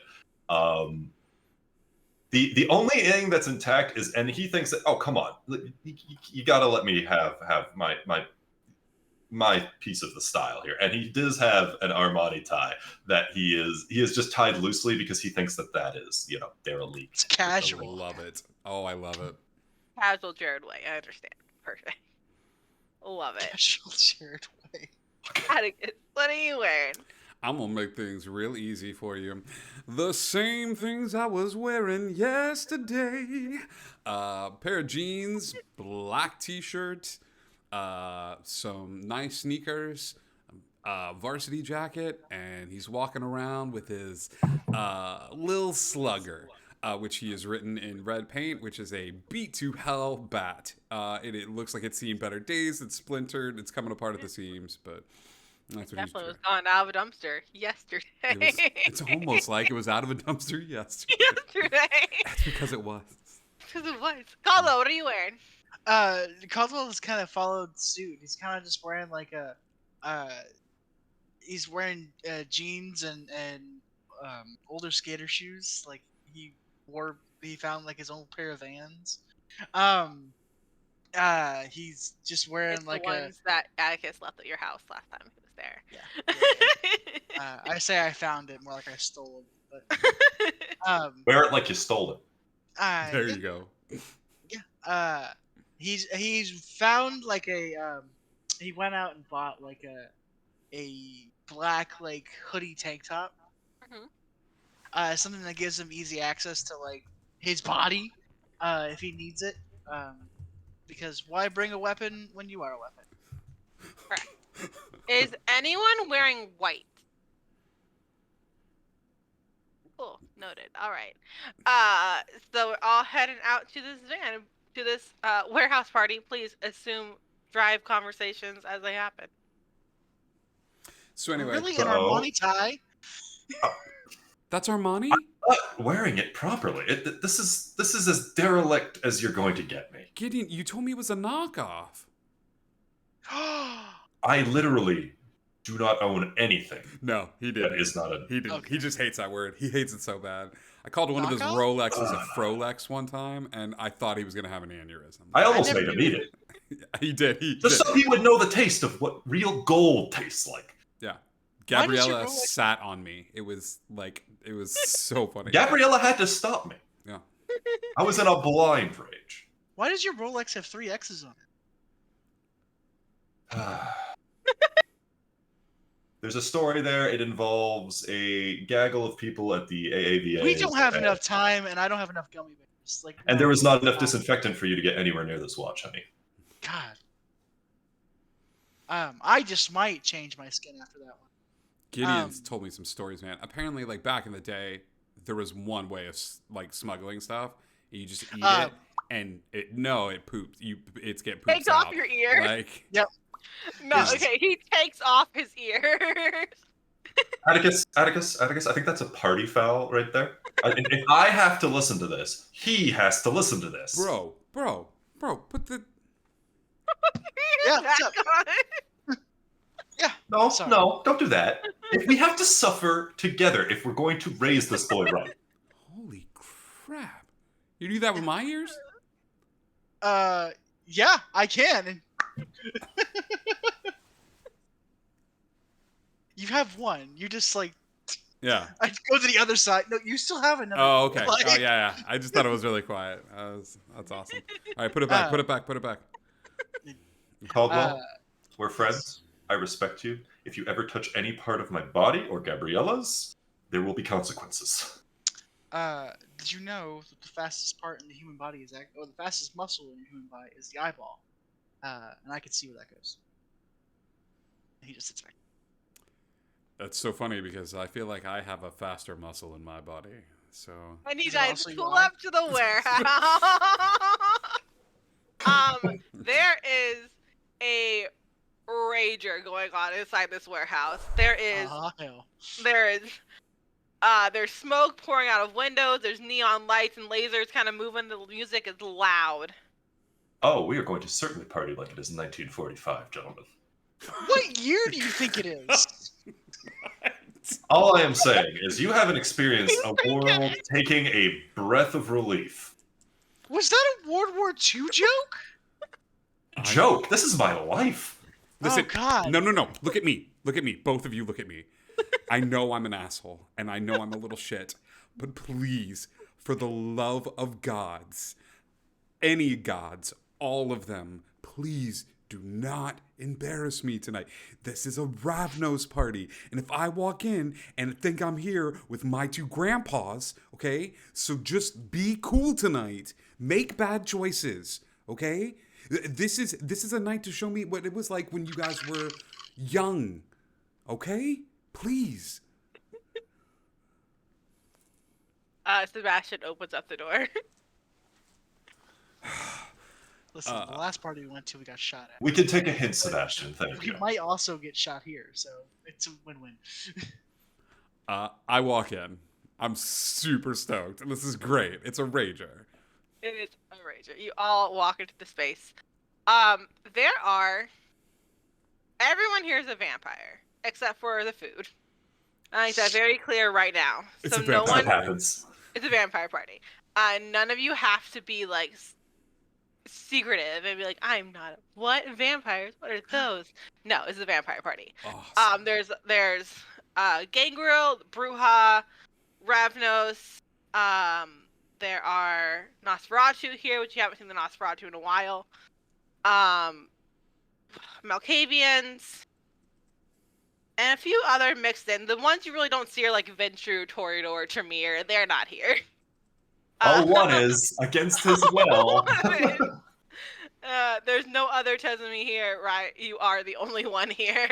The only thing that's intact is, and he thinks that, oh come on, you gotta let me have my piece of the style here. And he does have an Armani tie that he is just tied loosely because he thinks that is, derelict. It's I casual. love it. Oh, I love it. Casual Jared way. I understand. Perfect. Love it. Casual shared way. What are you wearing? I'm gonna make things real easy for you. The same things I was wearing yesterday. Pair of jeans, black t-shirt, some nice sneakers, varsity jacket, and he's walking around with his Lil Slugger, which he has written in red paint, which is a beat to hell bat. It looks like it's seen better days. It's splintered. It's coming apart at the seams, but that's what Definitely he's was gone out of a dumpster yesterday. It's almost like it was out of a dumpster yesterday. yesterday. That's because it was. Because it was. Carlo, what are you wearing? Caldwell has kind of followed suit. He's kind of just wearing like he's wearing jeans and older skater shoes. Like he found like his own pair of Vans. He's just wearing It's like the ones that Atticus left at your house last time he was there. Yeah. I say I found it, more like I stole it. But Wear it like you stole it. There you go. Yeah. He's found like a he went out and bought like a black like hoodie tank top. Something that gives him easy access to like his body if he needs it. Because why bring a weapon when you are a weapon? Correct. Is anyone wearing white? Cool. Noted. All right. So we're all heading out to this van, to this warehouse party. Please assume drive conversations as they happen. So anyway, Really, an Armani tie? That's Armani? I'm not wearing it properly. This is as derelict as you're going to get me. Gideon, you told me it was a knockoff. I literally do not own anything. No, he didn't. That is not a. He didn't. Okay. He just hates that word. He hates it so bad. I called one of his Knockoff? Rolexes a Frolex one time, and I thought he was gonna have an aneurysm. I almost never made him knew eat it. He did. He Just did. so he would know the taste of what real gold tastes like. Yeah. Why did your Gabriella Rolex- sat on me. It was so funny. Gabriella had to stop me. Yeah. I was in a blind rage. Why does your Rolex have 3 X's on it? There's a story there. It involves a gaggle of people at the AAVA. We don't have enough time, and I don't have enough gummy bears. Like, And no, there was not enough no. disinfectant for you to get anywhere near this watch, honey. God. I just might change my skin after that one. Gideon's told me some stories, man. Apparently, like back in the day, there was one way of like smuggling stuff. You just eat it, and it poops. It's get poops Takes off out. your ears. Like, Yep. No, Yes. okay, he takes off his ears. Atticus, I think that's a party foul right there. If I have to listen to this, he has to listen to this. bro, put the. Yeah, what's up? Yeah. No, Sorry. no, don't do that. If we have to suffer together if we're going to raise this boy right. Holy crap! You do that with my ears? Yeah, I can. You have one. You just like Yeah. I go to the other side. No, you still have another. Oh, okay. Like- Oh, yeah. I just thought it was really quiet. That's awesome. All right, put it back. Put it back. Put it back. Caldwell, we're friends. I respect you. If you ever touch any part of my body or Gabriella's, there will be consequences. Did you know that the fastest part in the human body is or the fastest muscle in the human body is the eyeball? And I can see where that goes. He just sits back. That's so funny because I feel like I have a faster muscle in my body. So And you Is it guys also pull your eye? up to the warehouse. There is a rager going on inside this warehouse. Hell. There's smoke pouring out of windows. There's neon lights and lasers kind of moving. The music is loud. Oh, we are going to certainly party like it is 1945, gentlemen. What year do you think it is? All I am saying is you haven't experienced a world taking a breath of relief. Was that a World War II joke? Joke. This is my life. Listen, Oh, God. no. Look at me. Look at me. Both of you look at me. I know I'm an asshole, and I know I'm a little shit, but please, for the love of gods, any gods, all of them, please do not embarrass me tonight. This is a Ravnos party, and if I walk in and think I'm here with my two grandpas, okay? So just be cool tonight. Make bad choices, okay? This is a night to show me what it was like when you guys were young, okay? Please. Sebastian opens up the door. Listen, the last party we went to, we got shot at. We can take a hint, Sebastian. Thank We you. might also get shot here, so it's a win-win. I walk in. I'm super stoked. This is great. It's a rager. It is a rager. You all walk into the space. There are. Everyone here is a vampire except for the food. I think that's very clear right now. It's So a no vampire one. That happens. It's a vampire party. None of you have to be like secretive and be like, "I'm not." What vampires? What are those? No, it's a vampire party. Awesome. There's Gangrel, Bruja, Ravnos. There are Nosferatu here, which you haven't seen the Nosferatu in a while. Malkavians, and a few other mixed in. The ones you really don't see are like Ventru, Toreador, Tremere. They're not here. All one is against his will. There's no other Tezumi here, right? You are the only one here.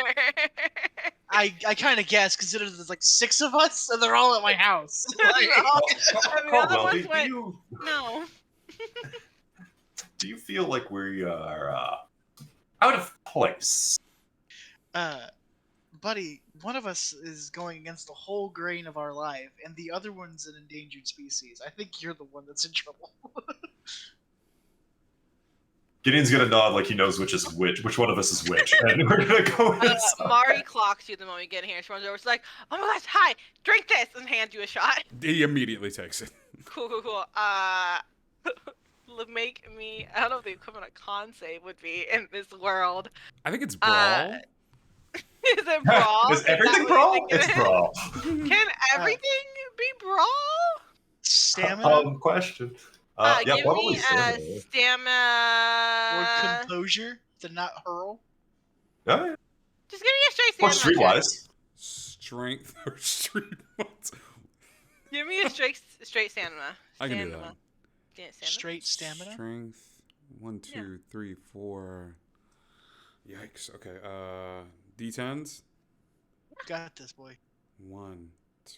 I kind of guess, considering there's like 6 of us, and they're all at my house. No. Like, And the other Caldwell, ones went, you, no. do you feel like we are out of place? buddy, one of us is going against the whole grain of our life, and the other one's an endangered species. I think you're the one that's in trouble. Gideon's gonna nod like he knows which one of us is which, and we're gonna go inside. Mari clocks you the moment you get in here. She runs over. She's like, "Oh my gosh, hi! Drink this!" and hands you a shot. He immediately takes it. Cool. Make me. I don't know what the equivalent of con save would be in this world. I think it's brawl. Is it brawl? Is Is that everything what brawl? you're thinking It's it is? brawl. Can everything be brawl? Stamina Question. Yeah, Give probably me a stamina. stamina. or composure to not hurl. Yeah, yeah. Just give me a straight Or stamina. check. streetwise. Strength or street what's Give me a straight stamina. I can do that. Stamina. Straight stamina. Strength 1, 2, 3, 4. Yikes. Okay. D10s. Got this, boy. 1,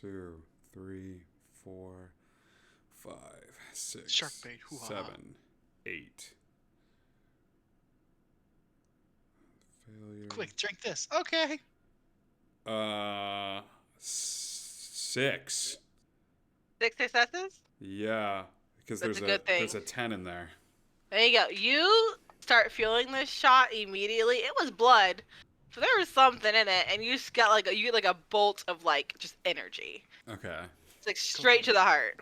2, 3, 4, 5, 6, Shark bait, hoo-ha. 7, 8. Failure. Quick, drink this. Okay. 6. 6 successes? Yeah, because That's there's a good thing. there's a 10 in there. There you go. You start feeling this shot immediately. It was blood, so there was something in it, and you just got like you get like a bolt of like just energy. Okay. It's like straight to the heart.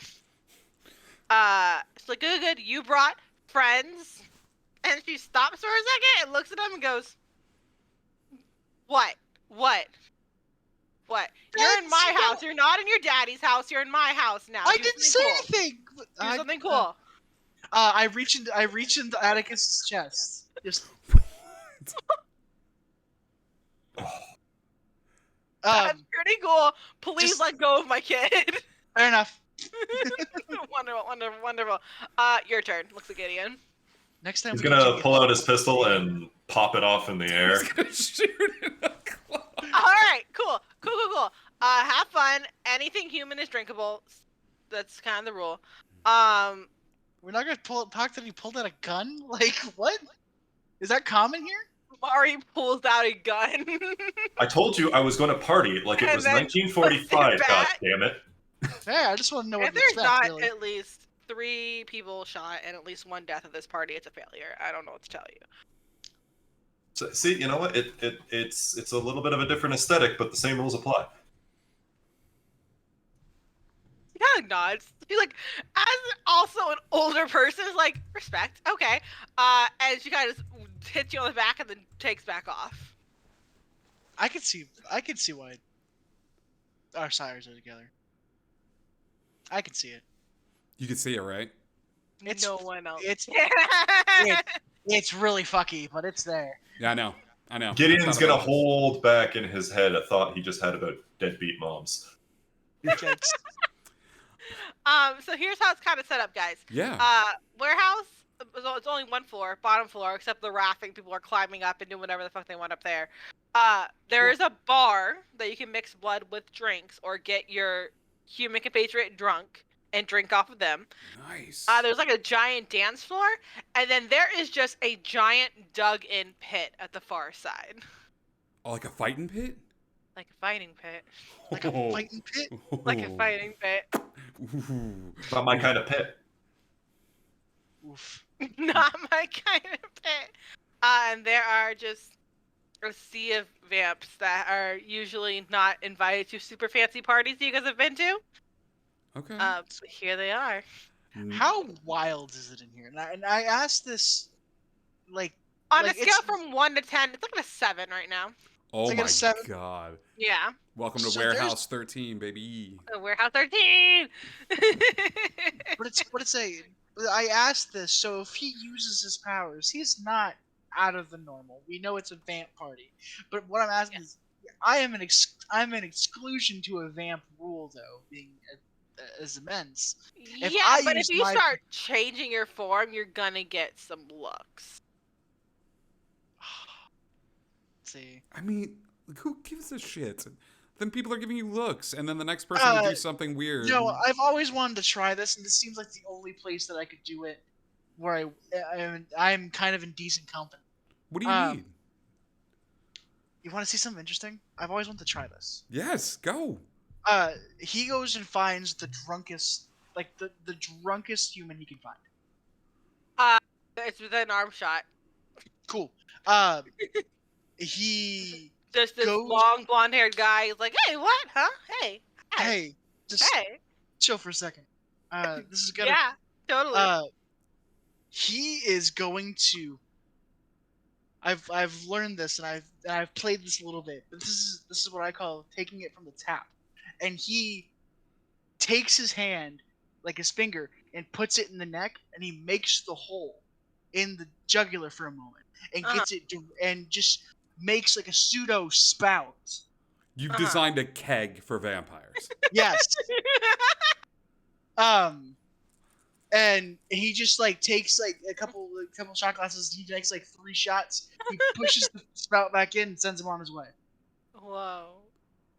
It's like good. You brought friends, and she stops for a second and looks at him and goes, "What? You're in my house. You're not in your daddy's house. You're in my house now. I Do didn't something say cool. anything. Do something cool." I reach into Atticus's chest. Just That's pretty cool. Please just- let go of my kid. fair enough. Wonderful. Your turn. Looks like Gideon. Next time He's we gonna get pull out his pistol and pop it off in the air. He's gonna shoot in the claw. All right. Cool. Have fun. Anything human is drinkable. That's kind of the rule. We're not gonna talk that he pulled out a gun. Like what? Is that common here? Mari pulls out a gun. I told you I was going to party like it And was then 1945. puts it God back. damn it! Yeah, I just want to know what If to there's expect. not Really. at least 3 people shot and at least 1 death at this party, it's a failure. I don't know what to tell you. So, see, you know what? It's a little bit of a different aesthetic, but the same rules apply. kind of nods. She's like, as also an older person, is like, respect, okay. And she kind of just hits you on the back and then takes back off. I can see why our sires are together. I can see it. You can see it, right? It's- no one else. it's- It's really fucky, but it's there. Yeah, I know. I know. Gideon's That's gonna not about hold back in his head a thought he just had about deadbeat moms. It's- So here's how it's kind of set up, guys. this. Yeah. Warehouse. It's only one floor, bottom floor, except the rafting. People are climbing up and doing whatever the fuck they want up there. There is a bar that you can mix blood with drinks or get your human compatriot drunk and drink off of them. Nice. There's like a giant dance floor, and then there is just a giant dug-in pit at the far side, Oh, like a fighting pit? like a fighting pit, like a fighting pit. like a fighting pit. Ooh. Not my kind of pit. Oof. Not my kind of pit. And there are just a sea of vamps that are usually not invited to super fancy parties you guys have been to. Okay. But here they are. Mm. How wild is it in here? And I asked this, like, On Like, a scale it's- from 1 to 10, it's like a 7 right now. Oh like a my 7. god. Yeah. Welcome to So Warehouse 13, baby. Warehouse 13! What it's a. I asked this, so if he uses his powers, he's not out of the normal. We know it's a vamp party, but what I'm asking is, I'm an exclusion to a vamp rule though, being as immense. Yeah, I but if use you my- start changing your form, you're gonna get some looks. See, I mean, who gives a shit? Then people are giving you looks, and then the next person will do something weird. no, I've always wanted to try this, and this seems like the only place that I could do it, where I'm kind of in decent company. What do you um, need? You want to see something interesting? I've always wanted to try this. Yes, go. He goes and finds the drunkest, like the drunkest human he can find. It's within arm shot. Cool. He Just this Goes- long blonde-haired guy. He's like, "Hey, what? Huh? Hey, hey, just hey." chill for a second. This is gonna. Yeah, totally. He is going to. I've learned this and I've played this a little bit, but this is what I call taking it from the tap. And he takes his hand, like his finger, and puts it in the neck, and he makes the hole in the jugular for a moment, and gets it and just makes like a pseudo spout. You've designed a keg for vampires. Yes. And he just like takes like a couple shot glasses. He takes like 3 shots. He pushes the spout back in and sends him on his way. Whoa.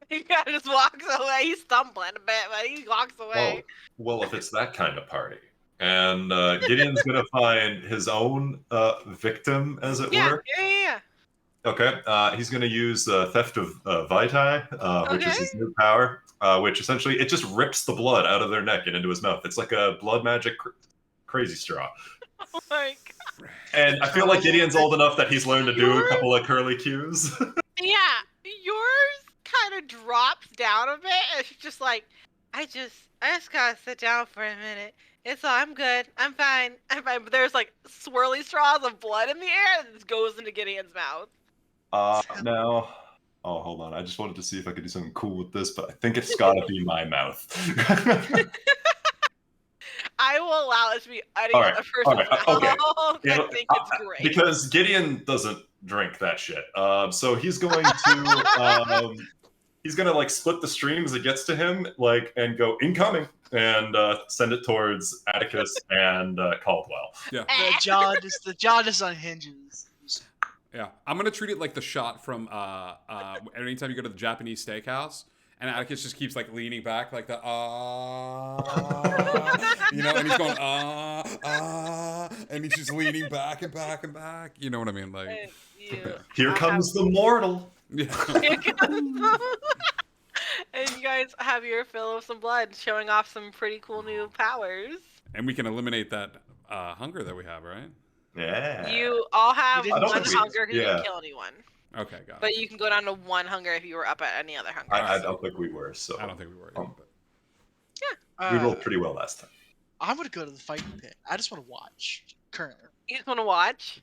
He kind of just walks away. He's stumbling a bit, but he walks away. Well, if it's that kind of party, and Gideon's gonna find his own victim, as it Yeah, were. yeah. Okay, he's going to use Theft of Vitae, which is Okay. his new power, which essentially it just rips the blood out of their neck and into his mouth. It's like a blood magic crazy straw. Oh my god. And I feel like Gideon's old enough that he's learned to do a couple of curly cues. Yeah, yours kind of drops down a bit. It's just like, I just gotta sit down for a minute. I'm good. I'm fine. But there's like swirly straws of blood in the air that just goes into Gideon's mouth. Now, oh, hold on. I just wanted to see if I could do something cool with this, but I think it's got to be my mouth. I will allow it to be any All right, other person's all right, mouth. okay. I think it's great. Because Gideon doesn't drink that shit. So he's going to he's gonna like split the stream as it gets to him, like, and go incoming and send it towards Atticus and Caldwell. Yeah. The jaw just unhinges. Yeah. I'm going to treat it like the shot from anytime you go to the Japanese steakhouse and Atticus just keeps like leaning back like the you know, and he's going and he's just leaning back and back and back. You know what I mean? Like, And you Here comes the mortal. yeah. and you guys have your fill of some blood, showing off some pretty cool new powers. And we can eliminate that hunger that we have, right? Yeah. You all have You didn't one think hunger because you yeah. didn't kill anyone. Okay, got it. But you can go down to 1 hunger if you were up at any other hunger. I don't think we were. So I don't think we were. Um, But We rolled pretty well last time. I would go to the fighting pit. I just want to watch currently. You just want to watch?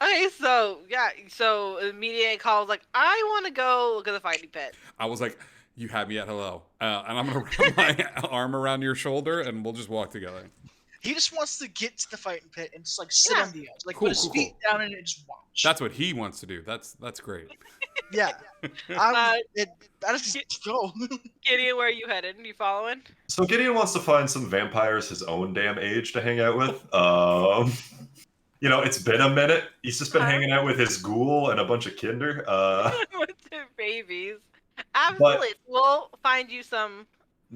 Okay, so yeah, so immediate call was like, I want to go look at the fighting pit. I was like, you had me at hello. And I'm going to wrap my arm around your shoulder and we'll just walk together. He just wants to get to the fighting pit and just like sit Yeah. on the edge, like Cool, put his cool, feet down in it and just watch. That's what he wants to do. That's great. Yeah. I just go. Gideon, where are you headed? You following? So Gideon wants to find some vampires his own damn age to hang out with. It's been a minute. He's just been hanging out with his ghoul and a bunch of kinder. With their babies. Absolutely. We'll find you some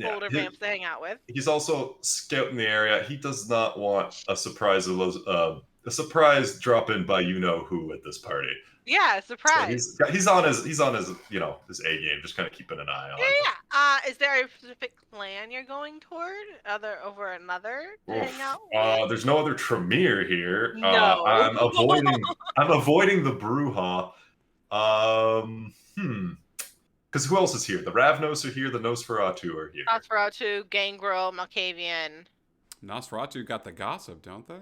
older vamps to hang out with. He's also scouting the area. He does not want a surprise drop in by who at this party. Yeah, surprise. So he's on his his A game, just kind of keeping an eye on. Yeah. Is there a specific plan you're going toward? Over another to hang out with? There's no other Tremere here. No. I'm avoiding the Bruja. Because who else is here? The Ravnos are here. The Nosferatu are here. Nosferatu, Gangrel, Malkavian. Nosferatu got the gossip, don't they?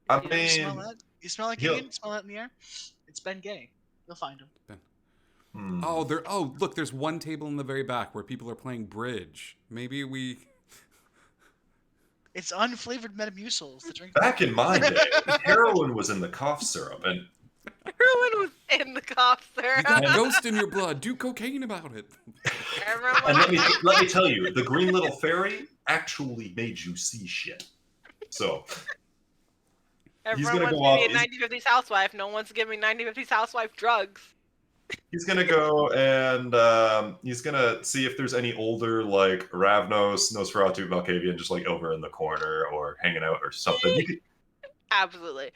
I You mean, smell that? You smell like Gideon? Smell that in the air? It's Ben Gay. You'll find him. Look, there's one table in the very back where people are playing bridge. Maybe we... It's unflavored Metamucils. The drink. back in my day, heroin was in the cough syrup, and Everyone was in the cough, sir. You got ghost in your blood. Do cocaine about it. and let me tell you, the green little fairy actually made you see shit. So Everyone wants to be a 1950s housewife. No one's giving 1950s housewife drugs. He's gonna go and he's gonna see if there's any older like Ravnos, Nosferatu, Malkavian just like over in the corner or hanging out or something. Absolutely.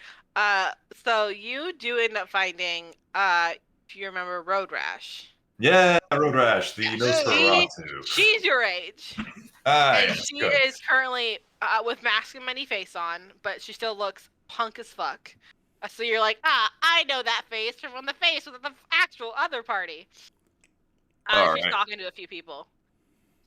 So you do end up finding, if you remember, Road Rash. Yeah, Road Rash, the Nosferatu. She's your age. And she is currently with mask and many face on, but she still looks punk as fuck. So you're like, I know that face from the face with the actual other party. She's talking to a few people.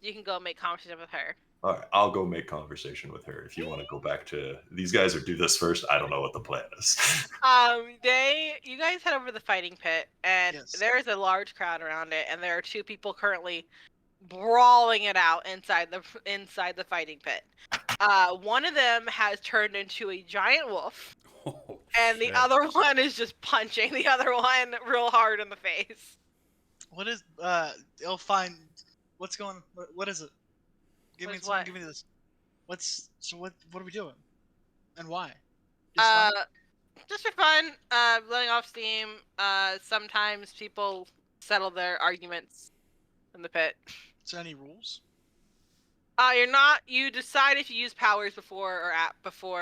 You can go make conversation with her. All right, I'll go make conversation with her. If you want to go back to these guys or do this first, I don't know what the plan is. You guys head over to the fighting pit, and there is a large crowd around it, and there are two people currently brawling it out inside the fighting pit. One of them has turned into a giant wolf, and the other one is just punching the other one real hard in the face. What is they'll find what's going what is it? Give me this. What are we doing? And why? Just for fun, letting off steam. Sometimes people settle their arguments in the pit. Is there any rules? You decide if you use powers before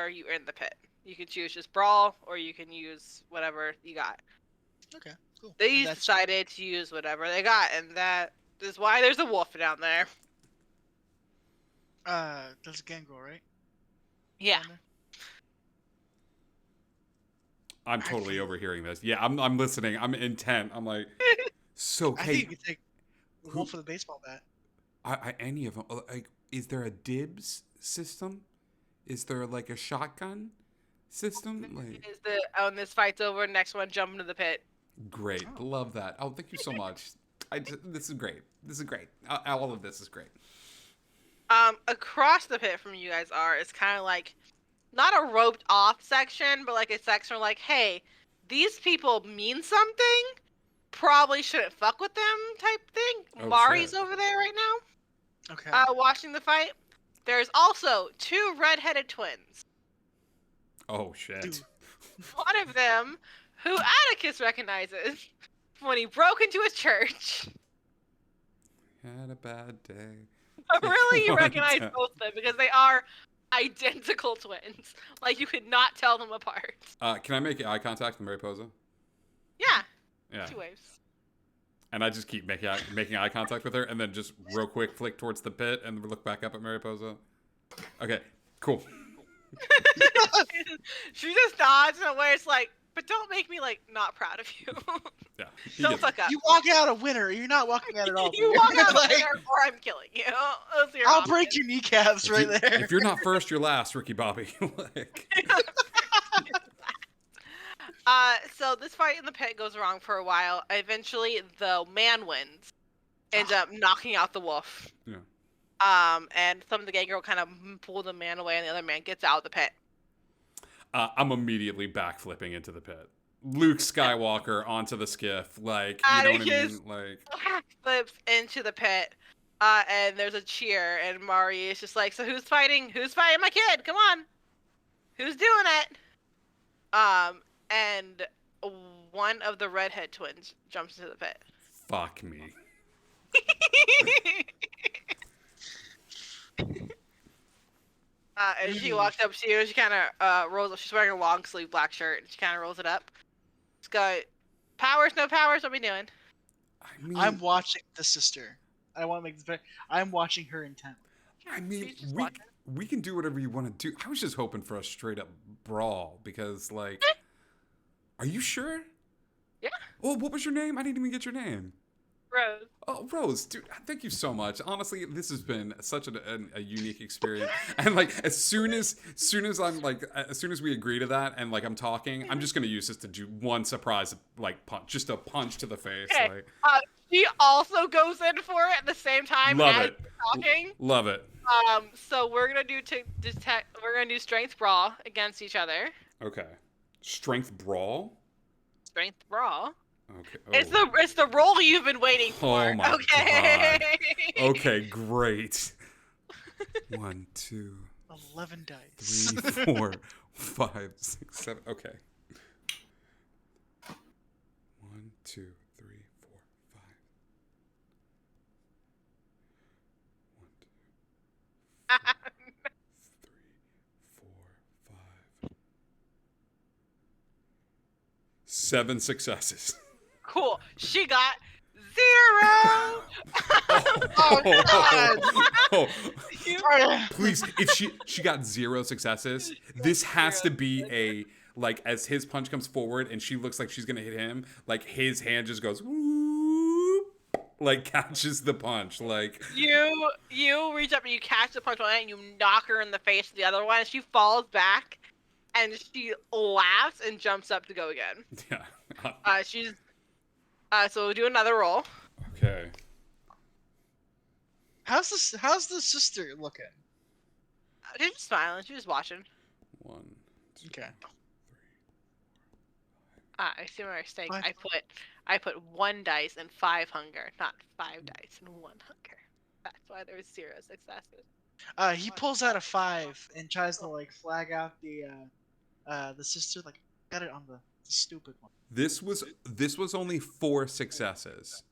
you are in the pit. You can choose just brawl, or you can use whatever you got. Okay, cool. They decided to use whatever they got, and that is why there's a wolf down there. There's a Gangrel, right? Yeah. I'm totally overhearing this. Yeah, I'm listening. I'm intent. I'm like, so I think you could take the wolf for the baseball bat. Any of them? Like, is there a dibs system? Is there like a shotgun system? Like, when this fight's over, next one jump into the pit. Great, love that. Oh, thank you so much. This is great. This is great. All of this is great. Across the pit from you guys is kind of like not a roped off section, but like a section where like, hey, these people mean something. Probably shouldn't fuck with them type thing. Oh, Mari's shit. over there right now. Okay. Watching the fight. There's also two redheaded twins. Oh shit. Dude. One of them, who Atticus recognizes when he broke into his church. Had a bad day. Really, you recognize both of them because they are identical twins. Like, you could not tell them apart. Can I make eye contact with Mariposa? Yeah. 2 waves. And I just keep making eye contact with her, and then just real quick flick towards the pit, and look back up at Mariposa. Okay, cool. She just nods in a way it's like, but don't make me like not proud of you. Yeah. he Don't gets fuck it. up. You walk out a winner. You're not walking out at all. You dude. walk out Like, there, or I'm killing you. Those are your I'll options. break your kneecaps right there. If you're not first, you're last, Ricky Bobby. Like, So this fight in the pit goes wrong for a while. Eventually, the man wins, ends up knocking out the wolf. yeah. And some of the gang girl kind of pull the man away, and the other man gets out of the pit. I'm immediately backflipping into the pit. Luke Skywalker onto the skiff, like, you know what I mean? Like, Flips into the pit, and there's a cheer, and Mari is just like, "So who's fighting? Who's fighting my kid? Come on, who's doing it?" And one of the redhead twins jumps into the pit. fuck me. And she walks up to you, and she kind of rolls up. She's wearing a long sleeve black shirt, and she kind of rolls it up. She's got powers, no powers. What are we doing? I mean, I'm watching the sister. I want to make this very. I'm watching her intently. I mean, She's just we watching. we can do whatever you want to do. I was just hoping for a straight up brawl because, like, are you sure? Yeah. Oh, what was your name? I didn't even get your name. Rose. Oh, Rose, dude, thank you so much. Honestly, this has been such a unique experience. And like, as soon as we agree to that, and like I'm talking, I'm just gonna use this to do one surprise like punch, just a punch to the face. Okay. Like, She also goes in for it at the same time love as it, you're talking. love it. So we're gonna do we're gonna do strength brawl against each other. Okay, strength brawl. Strength brawl. Okay. It's the role you've been waiting for. Oh my okay. God. Okay, great. 1, 2, 11 dice. 3, 4, 5, 6, 7. Okay. 1, 2, 3, 4, 5. 1, 2, 3, 4, 5. 7 successes. Cool. She got 0. Oh, God. Oh, Alright. please, if she got 0 successes, this has to be a, like, as his punch comes forward and she looks like she's gonna hit him, like his hand just goes whoop, like catches the punch, like You reach up and you catch the punch one and you knock her in the face with the other one, and she falls back and she laughs and jumps up to go again. yeah. So we'll do another roll. Okay. How's the sister looking? She's just smiling. She's just watching. 1, 2, Okay. 3. I see my mistake. What? I put 1 dice and 5 hunger, not 5 dice and 1 hunger. That's why there was 0 successes. He pulls out a 5 and tries to like flag out the sister. Like, got it on the stupid one. This was only 4 successes.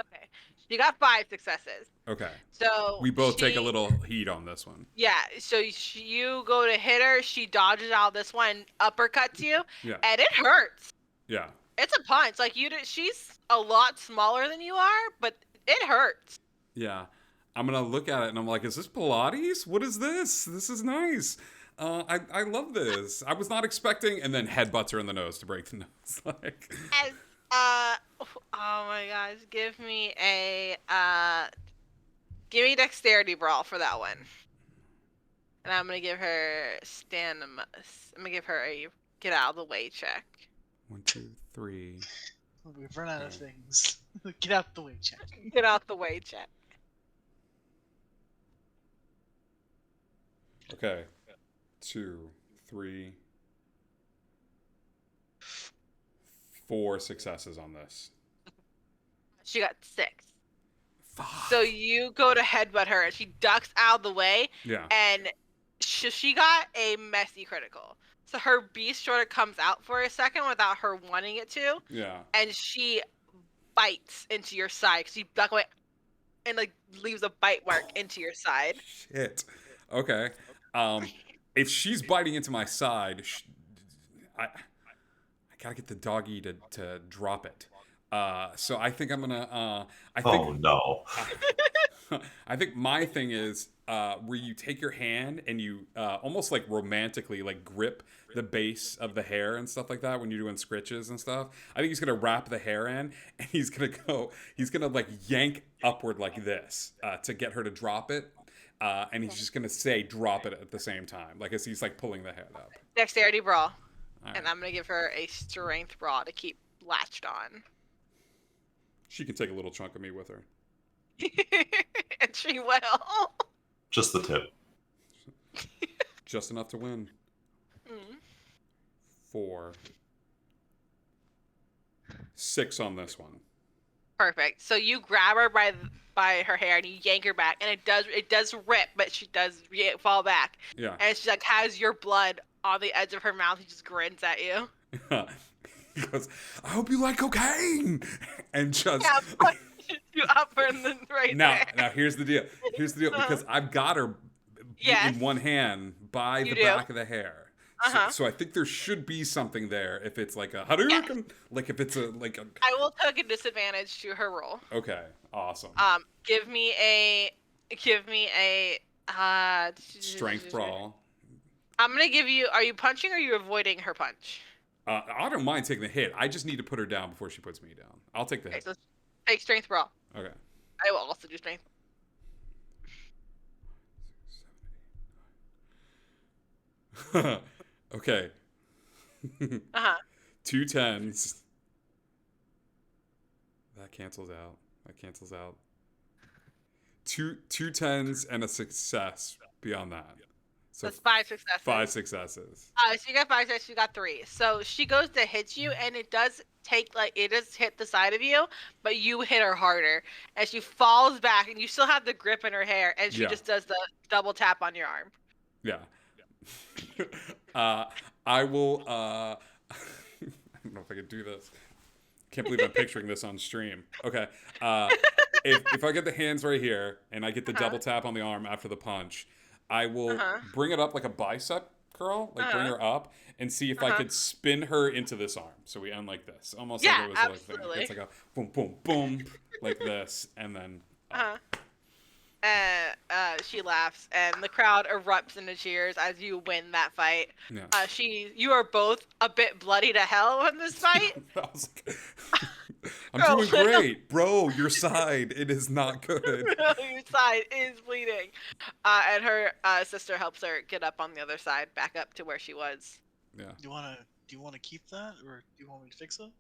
Okay. You got 5 successes. Okay. So We both take a little heat on this one. Yeah. So you go to hit her. She dodges out this one, uppercuts you, Yeah. and it hurts. Yeah. It's a punch. Like she's a lot smaller than you are, but it hurts. Yeah. I'm gonna look at it and I'm like, is this Pilates? What is this? This is nice. I love this. I was not expecting, and then headbutts her in the nose to break the nose. Like, And oh my gosh, give me dexterity brawl for that one. And I'm gonna give her I'm gonna give her a get out of the way check. 1, 2, 3. We've run out of things. Get out the way, check. Get out the way check. Okay. 2, 3, 4 successes on this. She got 6. Fuck. So you go to headbutt her, and she ducks out of the way, Yeah. and she got a messy critical. So her beast sort of comes out for a second without her wanting it to, Yeah. and she bites into your side because you duck away, and like leaves a bite mark into your side. Shit. Okay. If she's biting into my side, I gotta get the doggy to drop it. So I think I'm gonna. Oh no! I think my thing is where you take your hand and you almost like romantically like grip the base of the hair and stuff like that when you're doing scritches and stuff. I think he's gonna wrap the hair in and he's gonna like yank upward like this to get her to drop it. And he's just gonna say drop it at the same time, like as he's like pulling the hair up. Dexterity brawl. All right. And I'm gonna give her a strength brawl to keep latched on. She can take a little chunk of me with her. And she will. Just the tip. Just enough to win. 4. 6 on this one. Perfect. So you grab her by her hair and you yank her back, and it does rip, but she does fall back. Yeah. And she like has your blood on the edge of her mouth. He just grins at you. He goes, "I hope you like cocaine," and just you up her in the right now. there. Now here's the deal. Because I've got her in one hand by the back of the hair. So I think there should be something there if it's like a Hadouken, like if it's a I will take a disadvantage to her roll. Okay, awesome. Give me a Strength brawl. I'm gonna give you. Are you punching or are you avoiding her punch? I don't mind taking the hit. I just need to put her down before she puts me down. I'll take the hit. So take strength brawl. Okay. I will also do strength. Okay. 2 10s. That cancels out. Two 10s and a success beyond that. So that's 5 successes. 5 successes. So you got 5 successes. You got 3. So she goes to hit you, and it does hit the side of you, but you hit her harder, and she falls back, and you still have the grip in her hair, and she just does the double tap on your arm. Yeah. I will. I don't know if I could do this. Can't believe I'm picturing this on stream. Okay. If I get the hands right here and I get the double tap on the arm after the punch, I will bring it up like a bicep curl, like bring her up and see if I could spin her into this arm. So we end like this, almost like it was absolutely. like it's like a boom, boom, boom, like this, and then. She laughs, and the crowd erupts into cheers as you win that fight. Yeah. You are both a bit bloody to hell in this fight. I was like, I'm doing great, bro. Your side, it is not good. Your side is bleeding. And her sister helps her get up on the other side, back up to where she was. Yeah. Do you wanna keep that, or do you want me to fix it?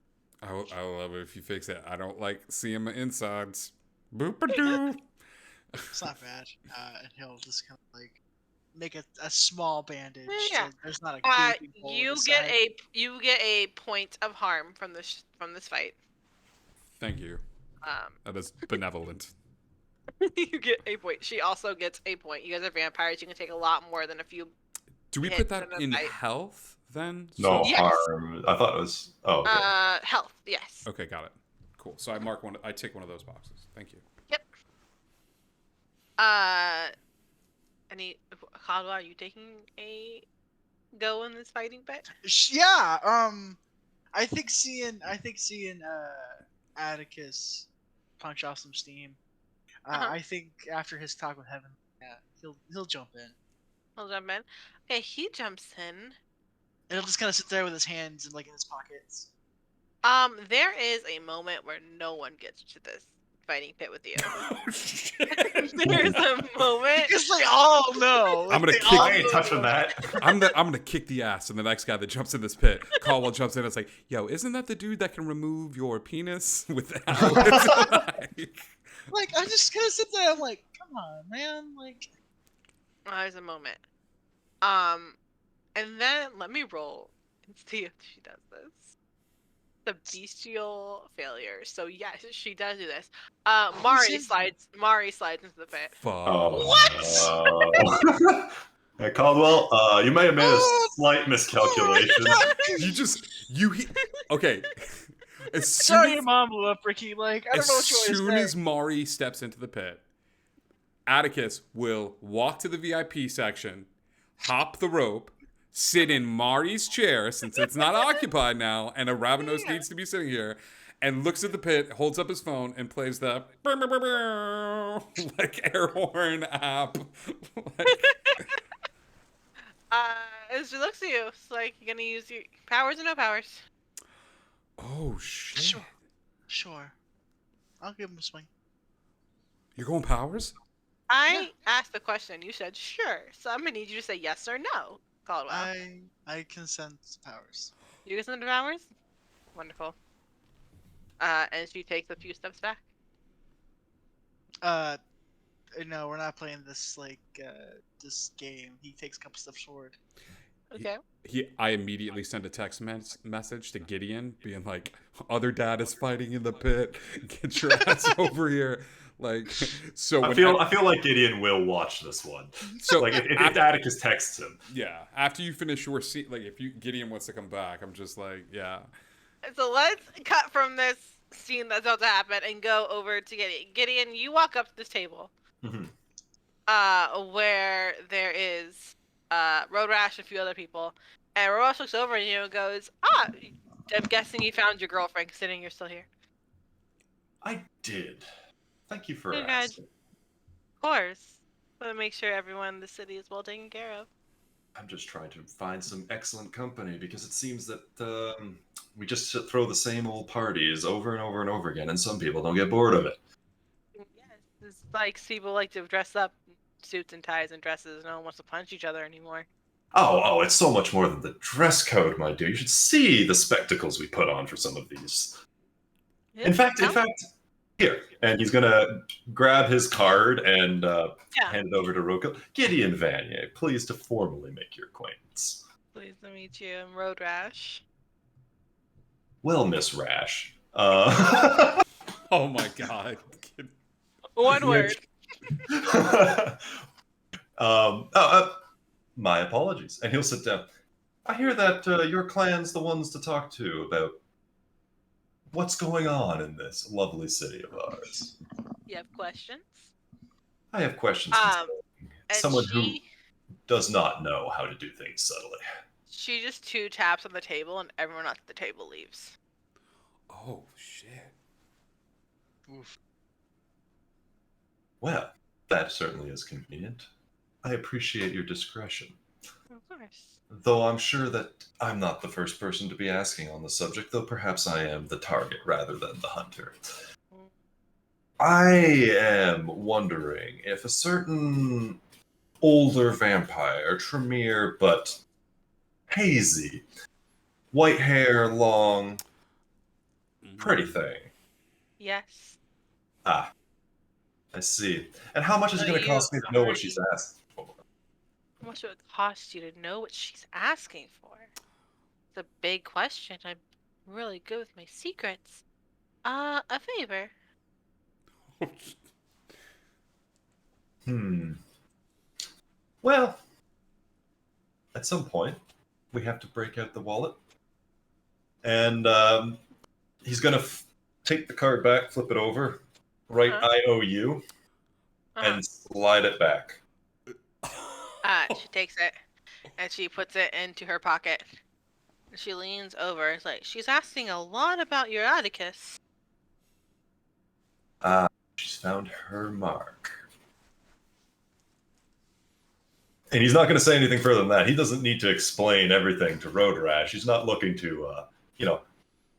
I will love it if you fix it. I don't like seeing my insides. Boop-a-doo. It's not bad. And he'll just kind of like make a small bandage. Yeah. So there's not a gaping hole in You the get side. a point of harm from this fight. Thank you. That is benevolent. You get a point. She also gets a point. You guys are vampires. You can take a lot more than a few. Do we hits put that in a in fight. health then? No Yes. harm. I thought it was. Oh. Okay. Health. Yes. Okay, got it. Cool. So I tick one of those boxes. Thank you. Yep. Caldwell, are you taking a go in this fighting bit? Yeah. I think seeing Atticus punch off some steam. I think after his talk with Heaven, he'll jump in. He'll jump in. Okay, he jumps in. And he'll just kind of sit there with his hands in his pockets. There is a moment where no one gets to this fighting pit with you. Oh shit! There's a moment. Because they all know. I'm gonna they kick- all I ain't know. touching that. I'm gonna kick the ass, and the next guy that jumps in this pit, Caldwell jumps in. And it's like, yo, isn't that the dude that can remove your penis without? Like I'm just gonna sit there. I'm like, come on, man. Like, There's a moment. And then let me roll and see if she does this. The bestial failure. So yes, she does do this. Mari slides into the pit. Fuck. Oh. What? Hey, Caldwell, you may have made a slight miscalculation. Okay. As sorry, soon your as, mom blew up, Ricky. Like, I don't know what you want to soon say. as Mari steps into the pit, Atticus will walk to the VIP section, hop the rope, sit in Mari's chair since it's not occupied now, and a Ravenos needs to be sitting here, and looks at the pit, holds up his phone, and plays the like air horn app. Like, As she looks at you, it's like, you gonna use your powers or no powers? oh shit! Sure. Sure. I'll give him a swing. You're going powers? I asked the question, you said sure. So I'm gonna need you to say yes or no, Caldwell. I consent to powers. You get some powers? Wonderful. And she takes a few steps back. No, we're not playing this this game. He takes a couple steps forward. Okay. I immediately send a text message to Gideon, being like, "Other dad is fighting in the pit. Get your ass over here!" Like, so I feel like Gideon will watch this one. So like if Atticus texts him. Yeah, after you finish your scene, like if Gideon wants to come back, I'm just like, yeah. So let's cut from this scene that's about to happen and go over to Gideon. Gideon, you walk up to this table, where there is Road Rash and a few other people, and Road Rash looks over at you and goes, I'm guessing you found your girlfriend considering you're still here. I did. Thank you for Good, asking. Of course. Want to make sure everyone in the city is well taken care of. I'm just trying to find some excellent company because it seems that we just throw the same old parties over and over and over again, and some people don't get bored of it. Yes, it's like people like to dress up in suits and ties and dresses. No one wants to punch each other anymore. Oh, it's so much more than the dress code, my dear. You should see the spectacles we put on for some of these. In fact, here. And he's going to grab his card and hand it over to Roko. Gideon Vanier, pleased to formally make your acquaintance. Pleased to meet you. I'm Road Rash. Well, Miss Rash. Oh my god. One word. My apologies. And he'll sit down. I hear that your clan's the ones to talk to about what's going on in this lovely city of ours. You have questions? I have questions concerning someone who does not know how to do things subtly. She just 2 taps on the table and everyone at the table leaves. Oh, shit. Oof. Well, that certainly is convenient. I appreciate your discretion. Of course. Though I'm sure that I'm not the first person to be asking on the subject, though perhaps I am the target rather than the hunter. I am wondering if a certain older vampire, Tremere, but hazy, white hair, long, pretty thing. Yes. Ah, I see. And how much is it going to cost me to know what she's asking for? How much would it cost you to know what she's asking for? It's a big question. I'm really good with my secrets. A favor. Well, at some point, we have to break out the wallet. And he's going to take the card back, flip it over, write IOU, and slide it back. She takes it and she puts it into her pocket. She leans over. It's like, she's asking a lot about your Atticus. She's found her mark. And he's not going to say anything further than that. He doesn't need to explain everything to Road Rash. He's not looking to,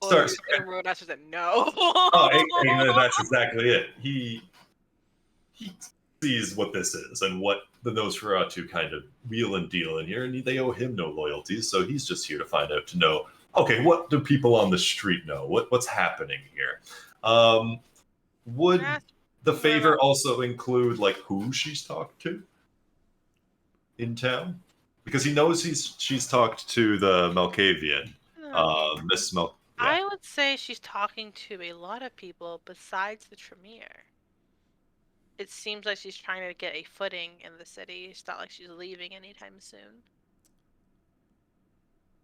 start. Road Rash said no. And that's exactly it. He sees what this is and what the Nosferatu kind of wheel and deal in here, and they owe him no loyalties, so he's just here to find out, to know, okay, what do people on the street know? What's happening here? Would the favor also include, like, who she's talked to in town? Because he knows she's talked to the Malkavian, Miss Mel. Yeah. I would say she's talking to a lot of people besides the Tremere. It seems like she's trying to get a footing in the city. It's not like she's leaving anytime soon.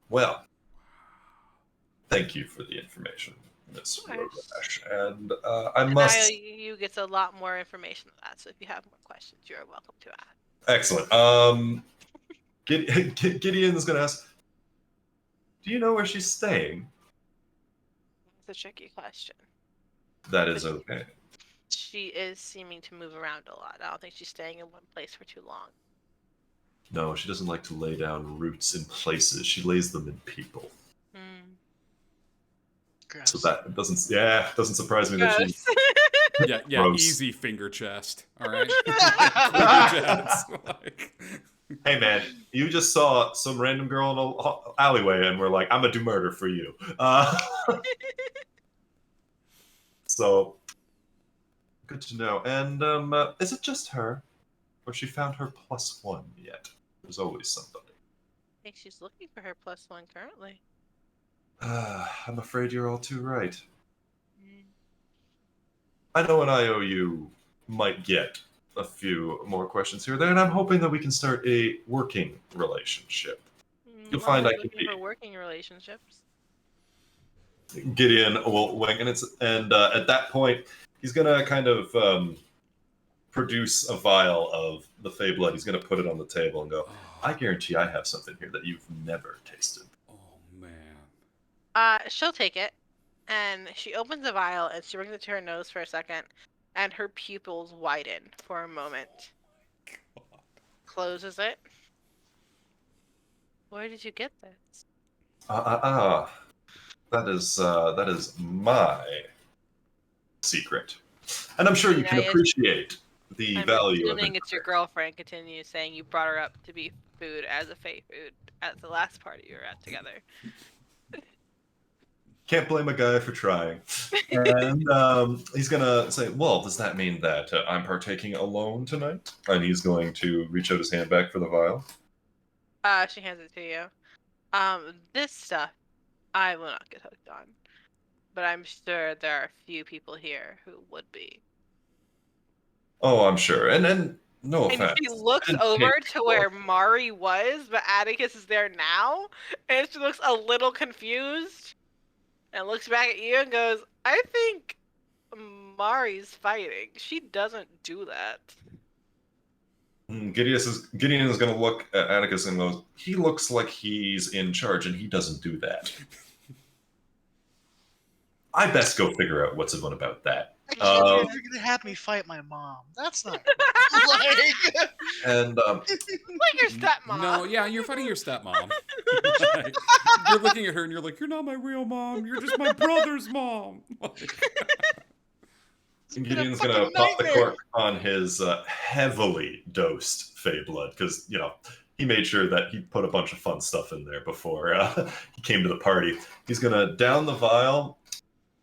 Well, thank you for the information, Miss Rogash. And I must... IOU gets a lot more information than that, so if you have more questions, you're welcome to ask. Excellent. Gideon's going to ask, do you know where she's staying? That's a tricky question. That is okay. She is seeming to move around a lot. I don't think she's staying in one place for too long. No, she doesn't like to lay down roots in places. She lays them in people. Gross. So that doesn't surprise me that she's Yeah, gross. easy finger chest. All right. Finger chest. Like, Hey man, you just saw some random girl in an alleyway, and we're like, I'm gonna do murder for you. So good to know. And is it just her, or she found her +1 yet? There's always somebody. I think she's looking for her +1 currently. I'm afraid you're all too right. I know an IOU might get a few more questions here or there, and I'm hoping that we can start a working relationship. You'll find I can looking be. for working relationships. Gideon will wink, and at that point, he's gonna kind of produce a vial of the Fey blood. He's gonna put it on the table and go, I guarantee I have something here that you've never tasted. oh man. She'll take it, and she opens the vial and she brings it to her nose for a second, and her pupils widen for a moment. Closes it. Where did you get this? That is my secret, and I'm sure you can appreciate the value of it. I'm assuming it's your girlfriend. Continue saying you brought her up to be food as a Fey food at the last party you were at together. Can't blame a guy for trying. And he's gonna say, well, does that mean that I'm partaking alone tonight? And he's going to reach out his hand back for the vial. She hands it to you. This stuff, I will not get hooked on. But I'm sure there are a few people here who would be. Oh, I'm sure. And no offense. And she looks over to where Mari was, but Atticus is there now, and she looks a little confused, and looks back at you and goes, I think Mari's fighting. She doesn't do that. Gideon is going to look at Atticus and goes, he looks like he's in charge, and he doesn't do that. I best go figure out what's everyone about that. I can't believe you're gonna have me fight my mom. That's not cool. Like... And like your stepmom. No, yeah, you're fighting your stepmom. Like, you're looking at her and you're like, you're not my real mom. You're just my brother's mom. Gideon's gonna pop the cork on his heavily dosed Fey blood because he made sure that he put a bunch of fun stuff in there before he came to the party. He's gonna down the vial,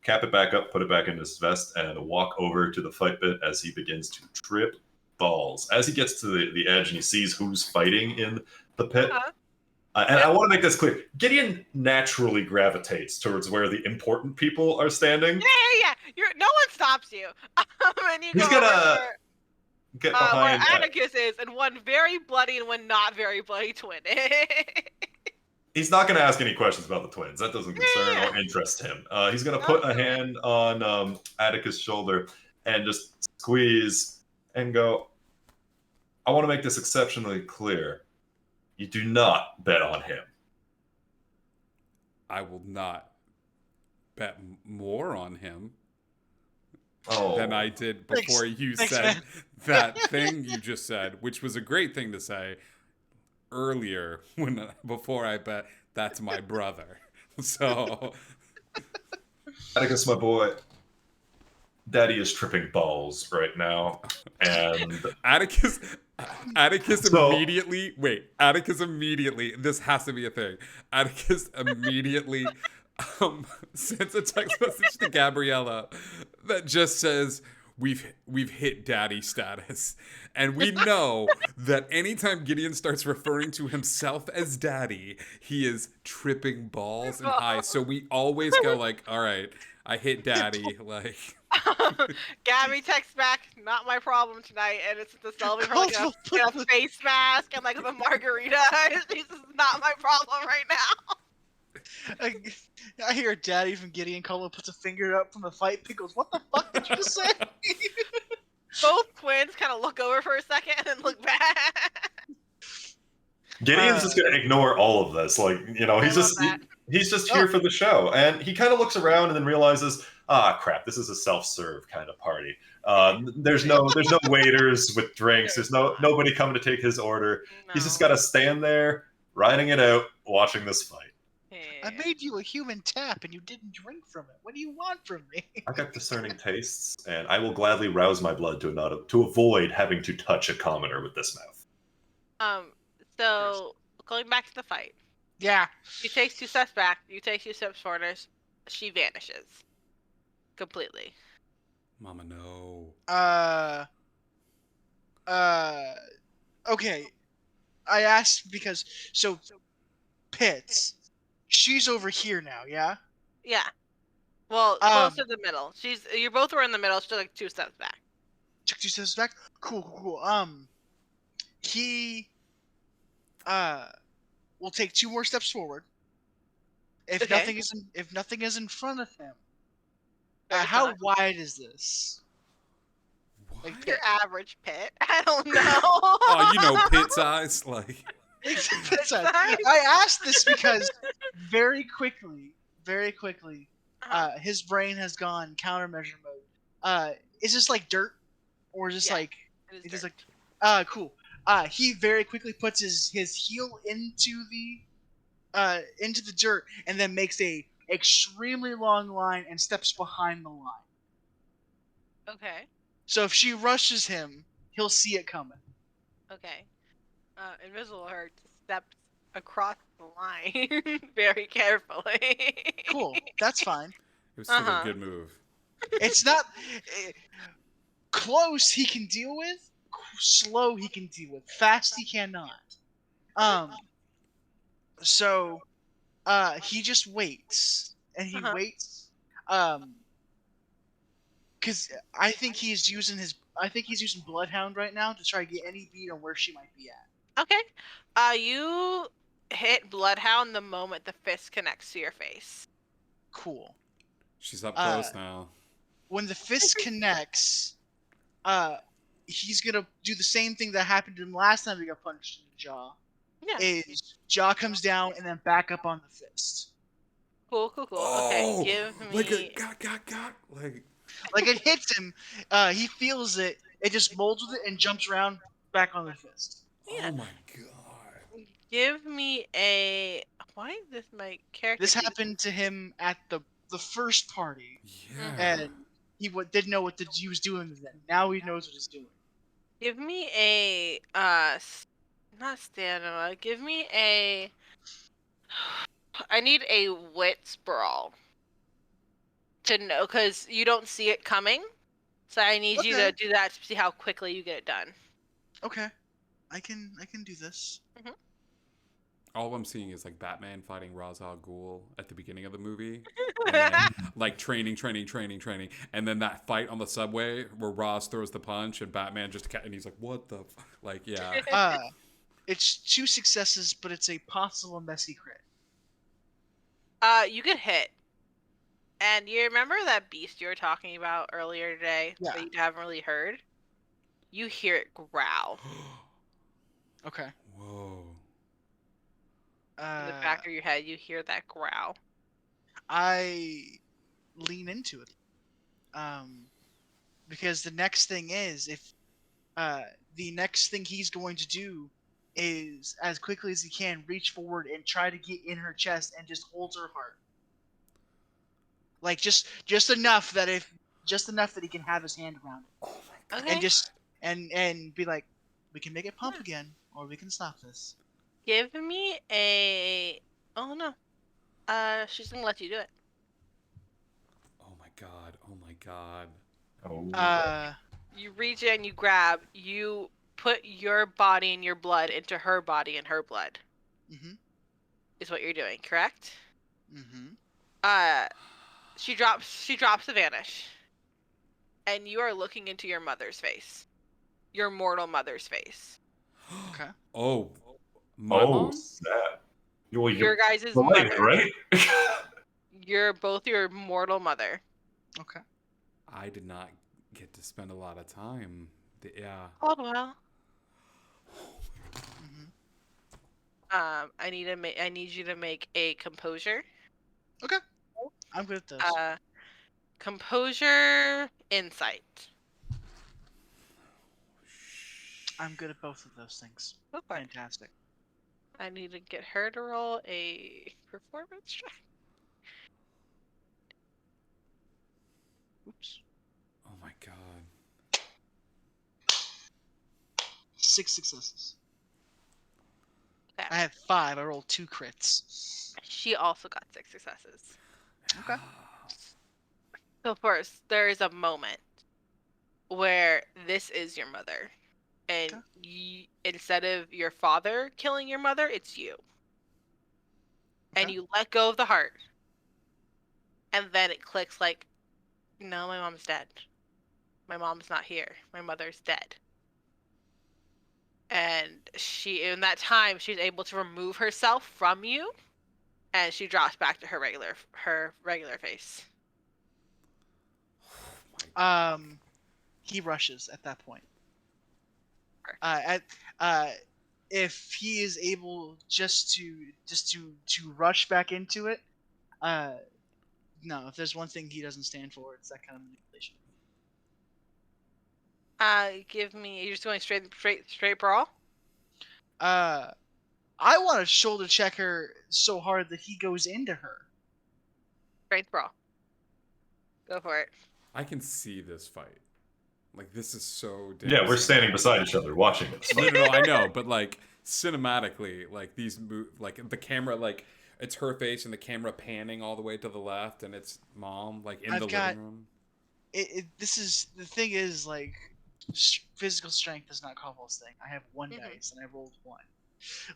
cap it back up, put it back in his vest, and walk over to the fight pit as he begins to trip balls. As he gets to the edge and he sees who's fighting in the pit. And I want to make this clear. Gideon naturally gravitates towards where the important people are standing. Yeah. No one stops you. And you He's go gonna get behind where Atticus is, and one very bloody and one not very bloody twin. He's not going to ask any questions about the twins. That doesn't concern or interest him. He's going to put a hand on Atticus' shoulder and just squeeze and go, I want to make this exceptionally clear. You do not bet on him. I will not bet more on him than I did before you said man. that thing you just said, which was a great thing to say earlier before I bet that's my brother. So Atticus, my boy, Daddy is tripping balls right now, and Atticus immediately this has to be a thing. Atticus immediately sends a text message to Gabriella that just says we've hit daddy status. And we know that anytime Gideon starts referring to himself as daddy, he is tripping balls and high. So we always go like, all right, I hit daddy. Like, Gabby texts back, not my problem tonight, and it's the selfie for like a face mask and like the margarita. This is not my problem right now. I hear Daddy from Gideon Colo puts a finger up from the fight pit, goes, what the fuck did you just say? Both twins kind of look over for a second and then look back. Gideon's just going to ignore all of this. Like, he's just... He's just here for the show, and he kind of looks around and then realizes, ah, crap, this is a self-serve kind of party. There's no waiters with drinks. There's nobody coming to take his order. He's just got to stand there, riding it out, watching this fight. I made you a human tap, and you didn't drink from it. What do you want from me? I got discerning tastes, and I will gladly rouse my blood to avoid having to touch a commoner with this mouth. So going back to the fight. Yeah. She takes 2 steps back. You take 2 steps forward. She vanishes completely. Mama, no. Okay. I asked because Pitts, she's over here now, yeah? Yeah. Well, close to the middle. You both were in the middle. She's like 2 steps back. Took 2 steps back. Cool. He will take 2 more steps forward. If nothing is in front of him. How wide is this? What? Like Your average pit. I don't know. Oh, you know, Pit's eyes, like. I asked this because very quickly, his brain has gone countermeasure mode. Is this like dirt, or is this it is dirt. like, cool. He very quickly puts his heel into the dirt and then makes a extremely long line and steps behind the line. Okay. So if she rushes him, he'll see it coming. Okay. Invisible Heart steps across the line very carefully. Cool. That's fine. It was still a good move. It's not close. He can deal with. Slow. He can deal with. Fast. He cannot. So, he just waits, and he waits. Because I think he's using Bloodhound right now to try to get any beat on where she might be at. Okay. You hit Bloodhound the moment the fist connects to your face. Cool. She's up close now. When the fist connects, he's gonna do the same thing that happened to him last time he got punched in the jaw. Yeah. Is jaw comes down and then back up on the fist. Cool. Oh, Okay, give me. Like a got. Like it hits him. He feels it. It just molds with it and jumps around back on the fist. Yeah. Oh my god. Give me a. Why is this my character? This happened to him at the first party. Yeah. And he didn't know what he was doing then. Now he knows what he's doing. Give me a not stamina. Give me a. I need a wits brawl to know, because you don't see it coming. So I need you to do that to see how quickly you get it done. Okay, I can do this. Mm-hmm. All I'm seeing is like Batman fighting Ra's al Ghul at the beginning of the movie, and then, like training, and then that fight on the subway where Ra's throws the punch and Batman and he's like, "What the?" Like, yeah. It's 2 successes, but it's a possible messy crit. You get hit. And you remember that beast you were talking about earlier today that you haven't really heard? You hear it growl. Okay. Whoa. In the back of your head, you hear that growl. I lean into it. Because the next thing is, the next thing he's going to do is, as quickly as he can, reach forward and try to get in her chest and just hold her heart. Like just enough that he can have his hand around it. Oh my god. Okay. And just and be like, we can make it pump again, or we can stop this. Give me a. Oh no. She's gonna let you do it. Oh my god. Oh my god. Oh. You reach in, you grab, you put your body and your blood into her body and her blood. Mm-hmm. Is what you're doing, correct? Mm-hmm. She drops to vanish. And you are looking into your mother's face. Your mortal mother's face. Okay. Oh. My mom? Snap. Well, Your guys' related, mother. right? You're both your mortal mother. Okay. I did not get to spend a lot of time. Yeah. Oh well. Mm-hmm. I need you to make a composure. Okay. I'm good at those. Composure, insight. I'm good at both of those things. Go for it. Fantastic. I need to get her to roll a performance check. Oops. Oh my god. 6 successes. Okay. I had 5. I rolled 2 crits. She also got 6 successes. Okay. So first, there is a moment where this is your mother, and Okay. instead of your father killing your mother, it's you. And Okay. you let go of the heart, and then it clicks like, no, my mom's dead. My mom's not here. My mother's dead. And in that time, she's able to remove herself from you, and she drops back to her regular face. He rushes at that point. Perfect. If he is able just to rush back into it, no. If there's one thing he doesn't stand for, it's that kind of manipulation. Give me. You're just going straight brawl. I want to shoulder check her so hard that he goes into her. Straight brawl. Go for it. I can see this fight. Like, this is so damn Yeah, we're standing cinematic. beside each other watching this. No, I know, but like cinematically, like like the camera, like it's her face and the camera panning all the way to the left, and it's mom like in the living room. This is the thing is like physical strength does not call this thing. I have 1 dice and I rolled 1.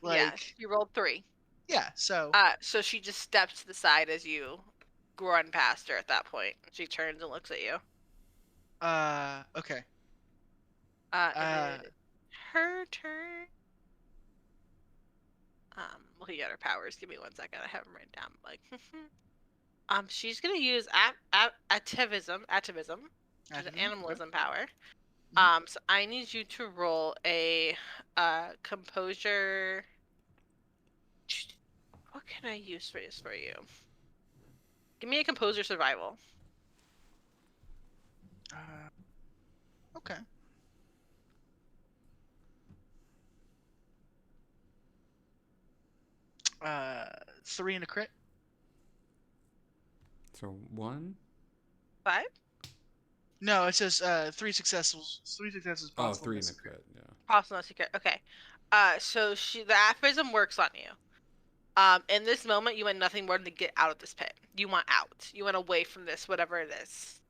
Yeah, you rolled 3. Yeah, so so she just steps to the side as you run past her at that point. She turns and looks at you. okay. Is it her turn? Looking at her powers. Give me 1 second. I have them written down. Like, she's gonna use atavism, which is an animalism power. So I need you to roll a composure. What can I use for this for you? Give me a composure survival. Okay. Uh, 3 and a crit. So 1. 5? No, it says 3 successes. 3 successes. Oh, Possible 3 in miss. the crit. Yeah. Possible secret. Okay. So the aphorism works on you. In this moment, you want nothing more than to get out of this pit. You want out. You want away from this, whatever it is,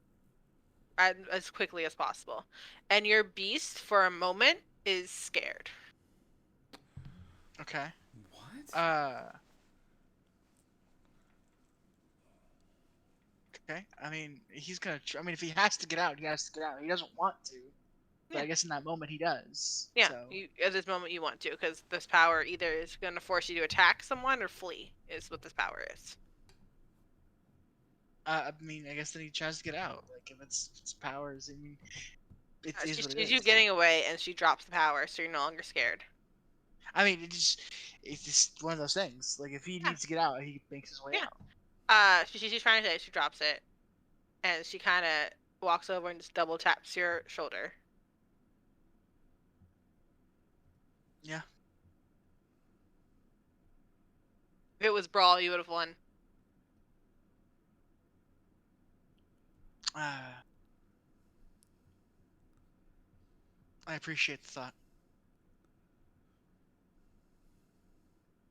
as quickly as possible. And your beast, for a moment, is scared. Okay. What? Okay. I mean, he's gonna. I mean, if he has to get out, he has to get out. He doesn't want to, but Yeah. I guess in that moment he does. Yeah. So. At this moment, you want to, because this power either is going to force you to attack someone or flee. Is what this power is. I mean, I guess then he tries to get out. Like if it's powers, I mean, it is She what it sees is. you getting away, and she drops the power, so you're no longer scared. I mean, it's just one of those things. Like if he needs to get out, he makes his way out. She's trying to say, she drops it, and she kind of walks over and just double taps your shoulder. Yeah. If it was brawl, you would have won. I appreciate the thought.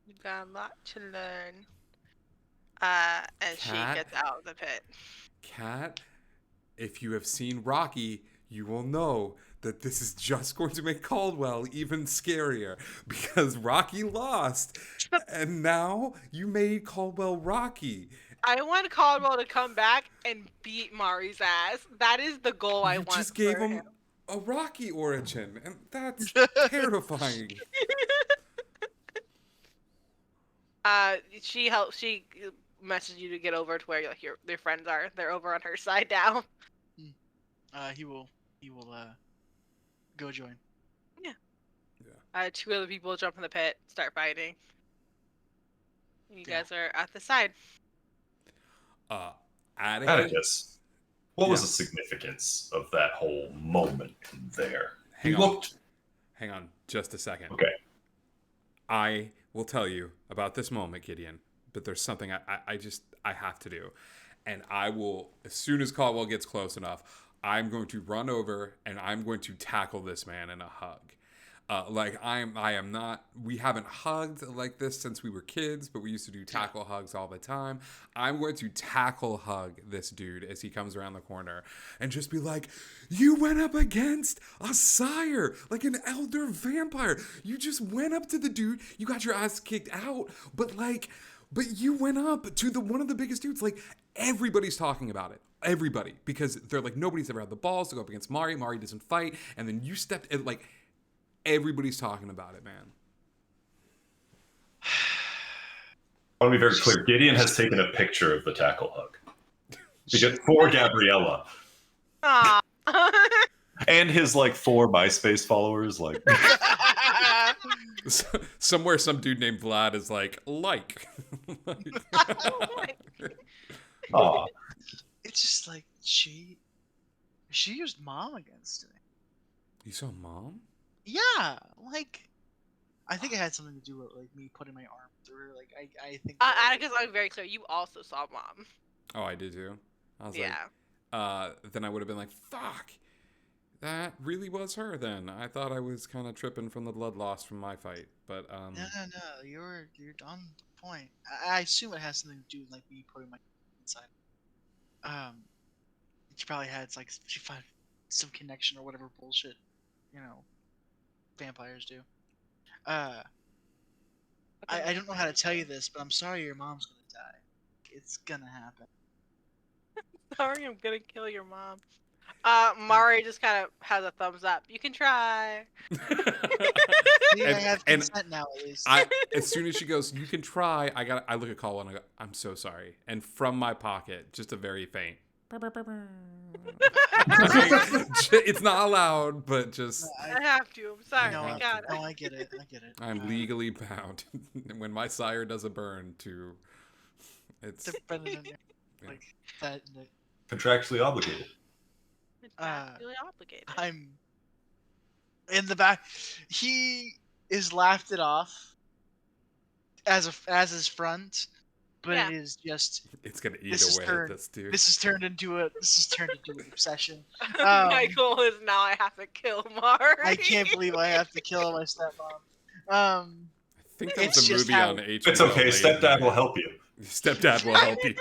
You've got a lot to learn. And she gets out of the pit. Cat, if you have seen Rocky, you will know that this is just going to make Caldwell even scarier because Rocky lost, and now you made Caldwell Rocky. I want Caldwell to come back and beat Mari's ass. That is the goal I want. You just gave him a Rocky origin, and that's terrifying. She messaged you to get over to where like their friends are. They're over on her side now. He will go join. Yeah. 2 other people jump in the pit, start fighting. You guys are at the side. Atticus. Atticus. What was Yeah. the significance of that whole moment there? He Hang on. looked Hang on, just a second. okay. I will tell you about this moment, Gideon, but there's something I have to do. And I will, as soon as Caldwell gets close enough, I'm going to run over and I'm going to tackle this man in a hug. I am not, we haven't hugged like this since we were kids, but we used to do tackle hugs all the time. I'm going to tackle hug this dude as he comes around the corner and just be like, you went up against a sire, like an elder vampire. You just went up to the dude, you got your ass kicked out, but you went up to one of the biggest dudes. Like, everybody's talking about it. Everybody. Because they're like, nobody's ever had the balls to go up against Mari. Mari doesn't fight. And then you stepped in, like, everybody's talking about it, man. I want to be very clear. Gideon has taken a picture of the tackle hug. Because for Gabriella. Aw. And his, like, 4 MySpace followers, like... Somewhere some dude named Vlad is like. Aw. It's just like she used mom against me. You saw mom? Yeah, like I think it had something to do with like me putting my arm through her. Like I think. Atticus, I'm very clear. You also saw mom. Oh, I did too. I was Yeah. like, then I would have been like, fuck. That really was her then. I thought I was kind of tripping from the blood loss from my fight, but No, you're on the point. I assume it has something to do with like me putting my inside. She probably had she found some connection or whatever bullshit, vampires do. I don't know how to tell you this, but I'm sorry your mom's gonna die. It's gonna happen. Sorry, I'm gonna kill your mom. Mari just kind of has a thumbs up. You can try. See, I have consent now at least. As soon as she goes, you can try. I look at Caldwell and I go, I'm so sorry. And from my pocket, just a very faint. It's not loud, but just. I have to. I'm sorry. No, I got it. No, I get it. I'm legally bound. When my sire does a burn to. It's. Like that. Contractually obligated. Really obligated. I'm in the back. He is laughed it off as his front, but Yeah. it is just. It's gonna eat away at this dude. This has turned into an obsession. Michael is now. I have to kill Mari. I can't believe I have to kill my stepmom. I think that was it's a just movie how- on HBO. It's okay. lately. Stepdad will help you. Stepdad will help you.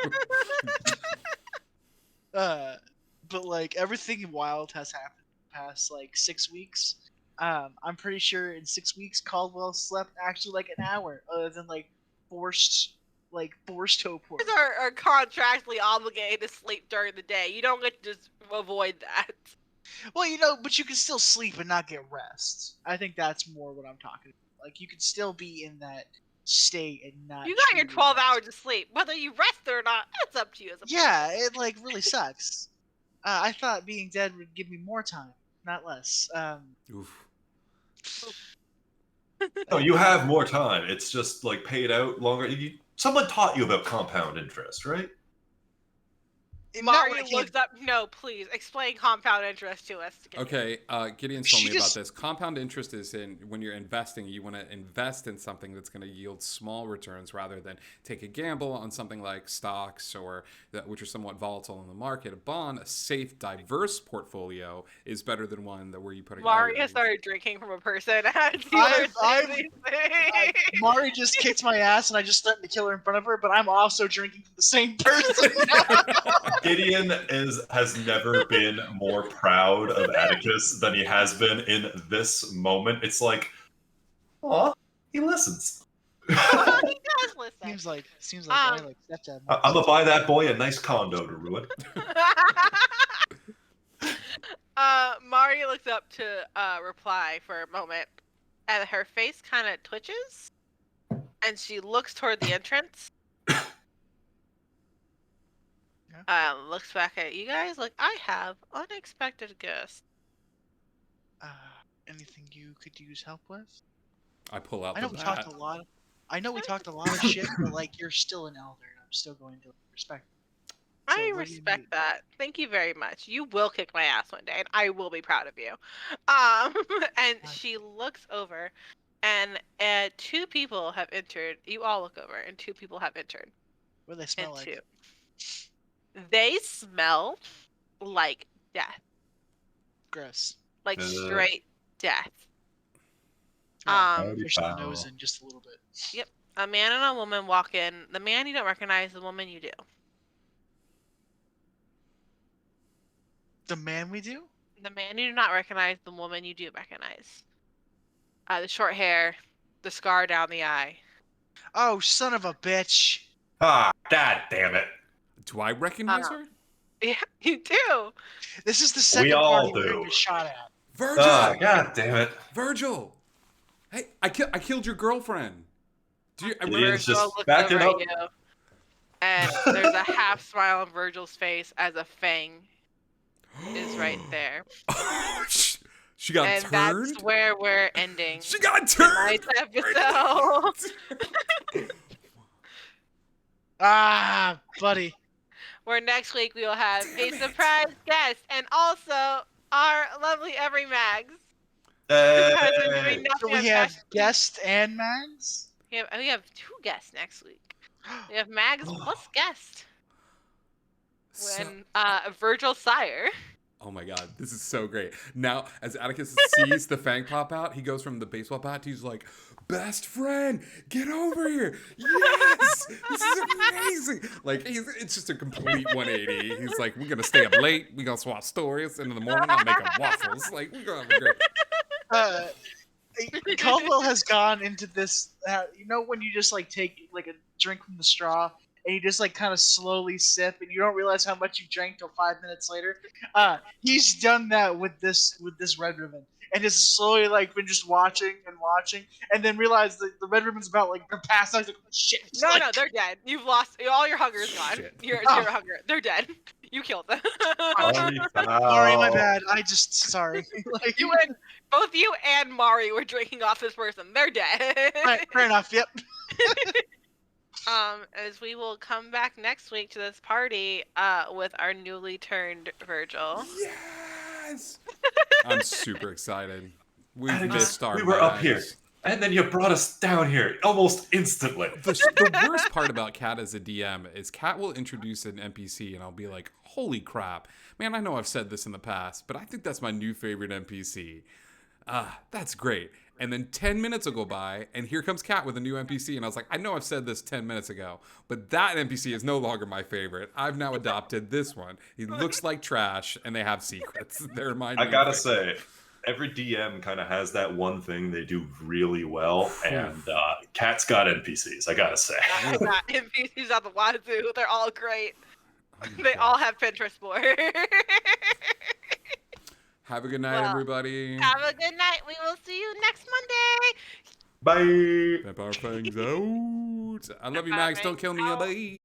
But like everything wild has happened the past like 6 weeks. I'm pretty sure in 6 weeks Caldwell slept actually like an hour, other than like forced topor. You are contractually obligated to sleep during the day. You don't get to just avoid that. Well, but you can still sleep and not get rest. I think that's more what I'm talking about. Like you can still be in that state and not. You got your truly 12 rest. hours of sleep. Whether you rest or not, that's up to you as a Yeah, it like really sucks. I thought being dead would give me more time, not less. Oof. No, you have more time. It's just like paid out longer. Someone taught you about compound interest, right? Mari looks up. No, please explain compound interest to us. Okay, Gideon told me about just- this. Compound interest is in when you're investing, you want to invest in something that's going to yield small returns rather than take a gamble on something like stocks or which are somewhat volatile in the market. A bond, a safe, diverse portfolio is better than one where you put. Mari has started drinking from a person. Mari just kicked my ass, and I just threatened to kill her in front of her. But I'm also drinking from the same person. Gideon has never been more proud of Atticus than he has been in this moment. It's like, aw, he listens. He does listen. Seems like I like stepdad. I'm gonna buy that boy a nice condo to ruin. Mari looks up to reply for a moment, and her face kind of twitches, and she looks toward the entrance. Looks back at you guys like, I have unexpected guests. Anything you could use help with? I pull out I know the we bat. talked a lot. I know we talked a lot of shit, but like you're still an elder, and I'm still going to respect. I what do you respect need? that. Thank you very much. You will kick my ass one day, and I will be proud of you. And she looks over, and two people have entered. You all look over, and two people have entered. What do they smell like? Two. They smell like death, Gross. like Uh, straight death. Howdy, Push the pal. nose in just a little bit. Yep. A man and a woman walk in. The man you don't recognize, the woman you do. The man we do? The man you do not recognize, the woman you do recognize. The short hair, the scar down the eye. Oh, son of a bitch! Ah, god damn it. Do I recognize her? Yeah, you do. This is the We second all party we're do. gonna get shot at. Virgil! Ah, god damn it. Virgil! Hey, I killed your girlfriend. Do you? I remember. Idiot's just Virgil looks back over it at up. you, and there's a half smile on Virgil's face as a Fang is right there. She got And turned. that's where we're ending She got turned. tonight's episode. Ah, buddy. Where next week we will have Damn a it. surprise guest and also our lovely Every Mags. Who has been doing Hey. So nothing we but have fashion. guest and Mags? We have two guests next week. We have Mags plus guest. When Virgil Sire. Oh my god, this is so great. Now, as Atticus sees the Fang pop out, he goes from the baseball bat to he's like, best friend, get over here. Yes, this is amazing. Like, it's just a complete 180. He's like, we're going to stay up late. We're going to swap stories. And in the morning, I'm making waffles. Like, we're going to have a great... Caldwell has gone into this. You know when you just like take like a drink from the straw and you just like kind of slowly sip and you don't realize how much you drank till 5 minutes later. He's done that with this Red Ribbon and just slowly like been just watching and then realized that the Red Ribbon's about like they're past. I was like, shit. No, like, no, they're dead. You've lost all your hunger is gone. Shit. You're Oh. zero hunger. They're dead. You killed them. Sorry, Sorry, my pal. bad. Sorry. Like, You and both you and Mari were drinking off this person. They're dead. right, fair enough. Yep. As we will come back next week to this party, with our newly turned Virgil. Yes! I'm super excited. We've Atticus, missed our we were up here, Mags. and then you brought us down here almost instantly. The worst part about Kat as a DM is Kat will introduce an NPC and I'll be like, holy crap. Man, I know I've said this in the past, but I think that's my new favorite NPC. That's great. And then 10 minutes will go by, and here comes Kat with a new NPC, and I was like, I know I've said this 10 minutes ago, but that NPC is no longer my favorite. I've now adopted this one. He looks like trash, and they have secrets. They're my I new gotta favorite. say, every DM kind of has that one thing they do really well, and Cat's got NPCs. I gotta say. I got NPCs on the wazoo. They're all great. Oh my They God. all have Pinterest board. Have a good night, Well, everybody. Have a good night. We will see you next Monday. Bye. Vampire Fangs out. I love you, Vampire Max. Don't Fangs kill me. out. Bye.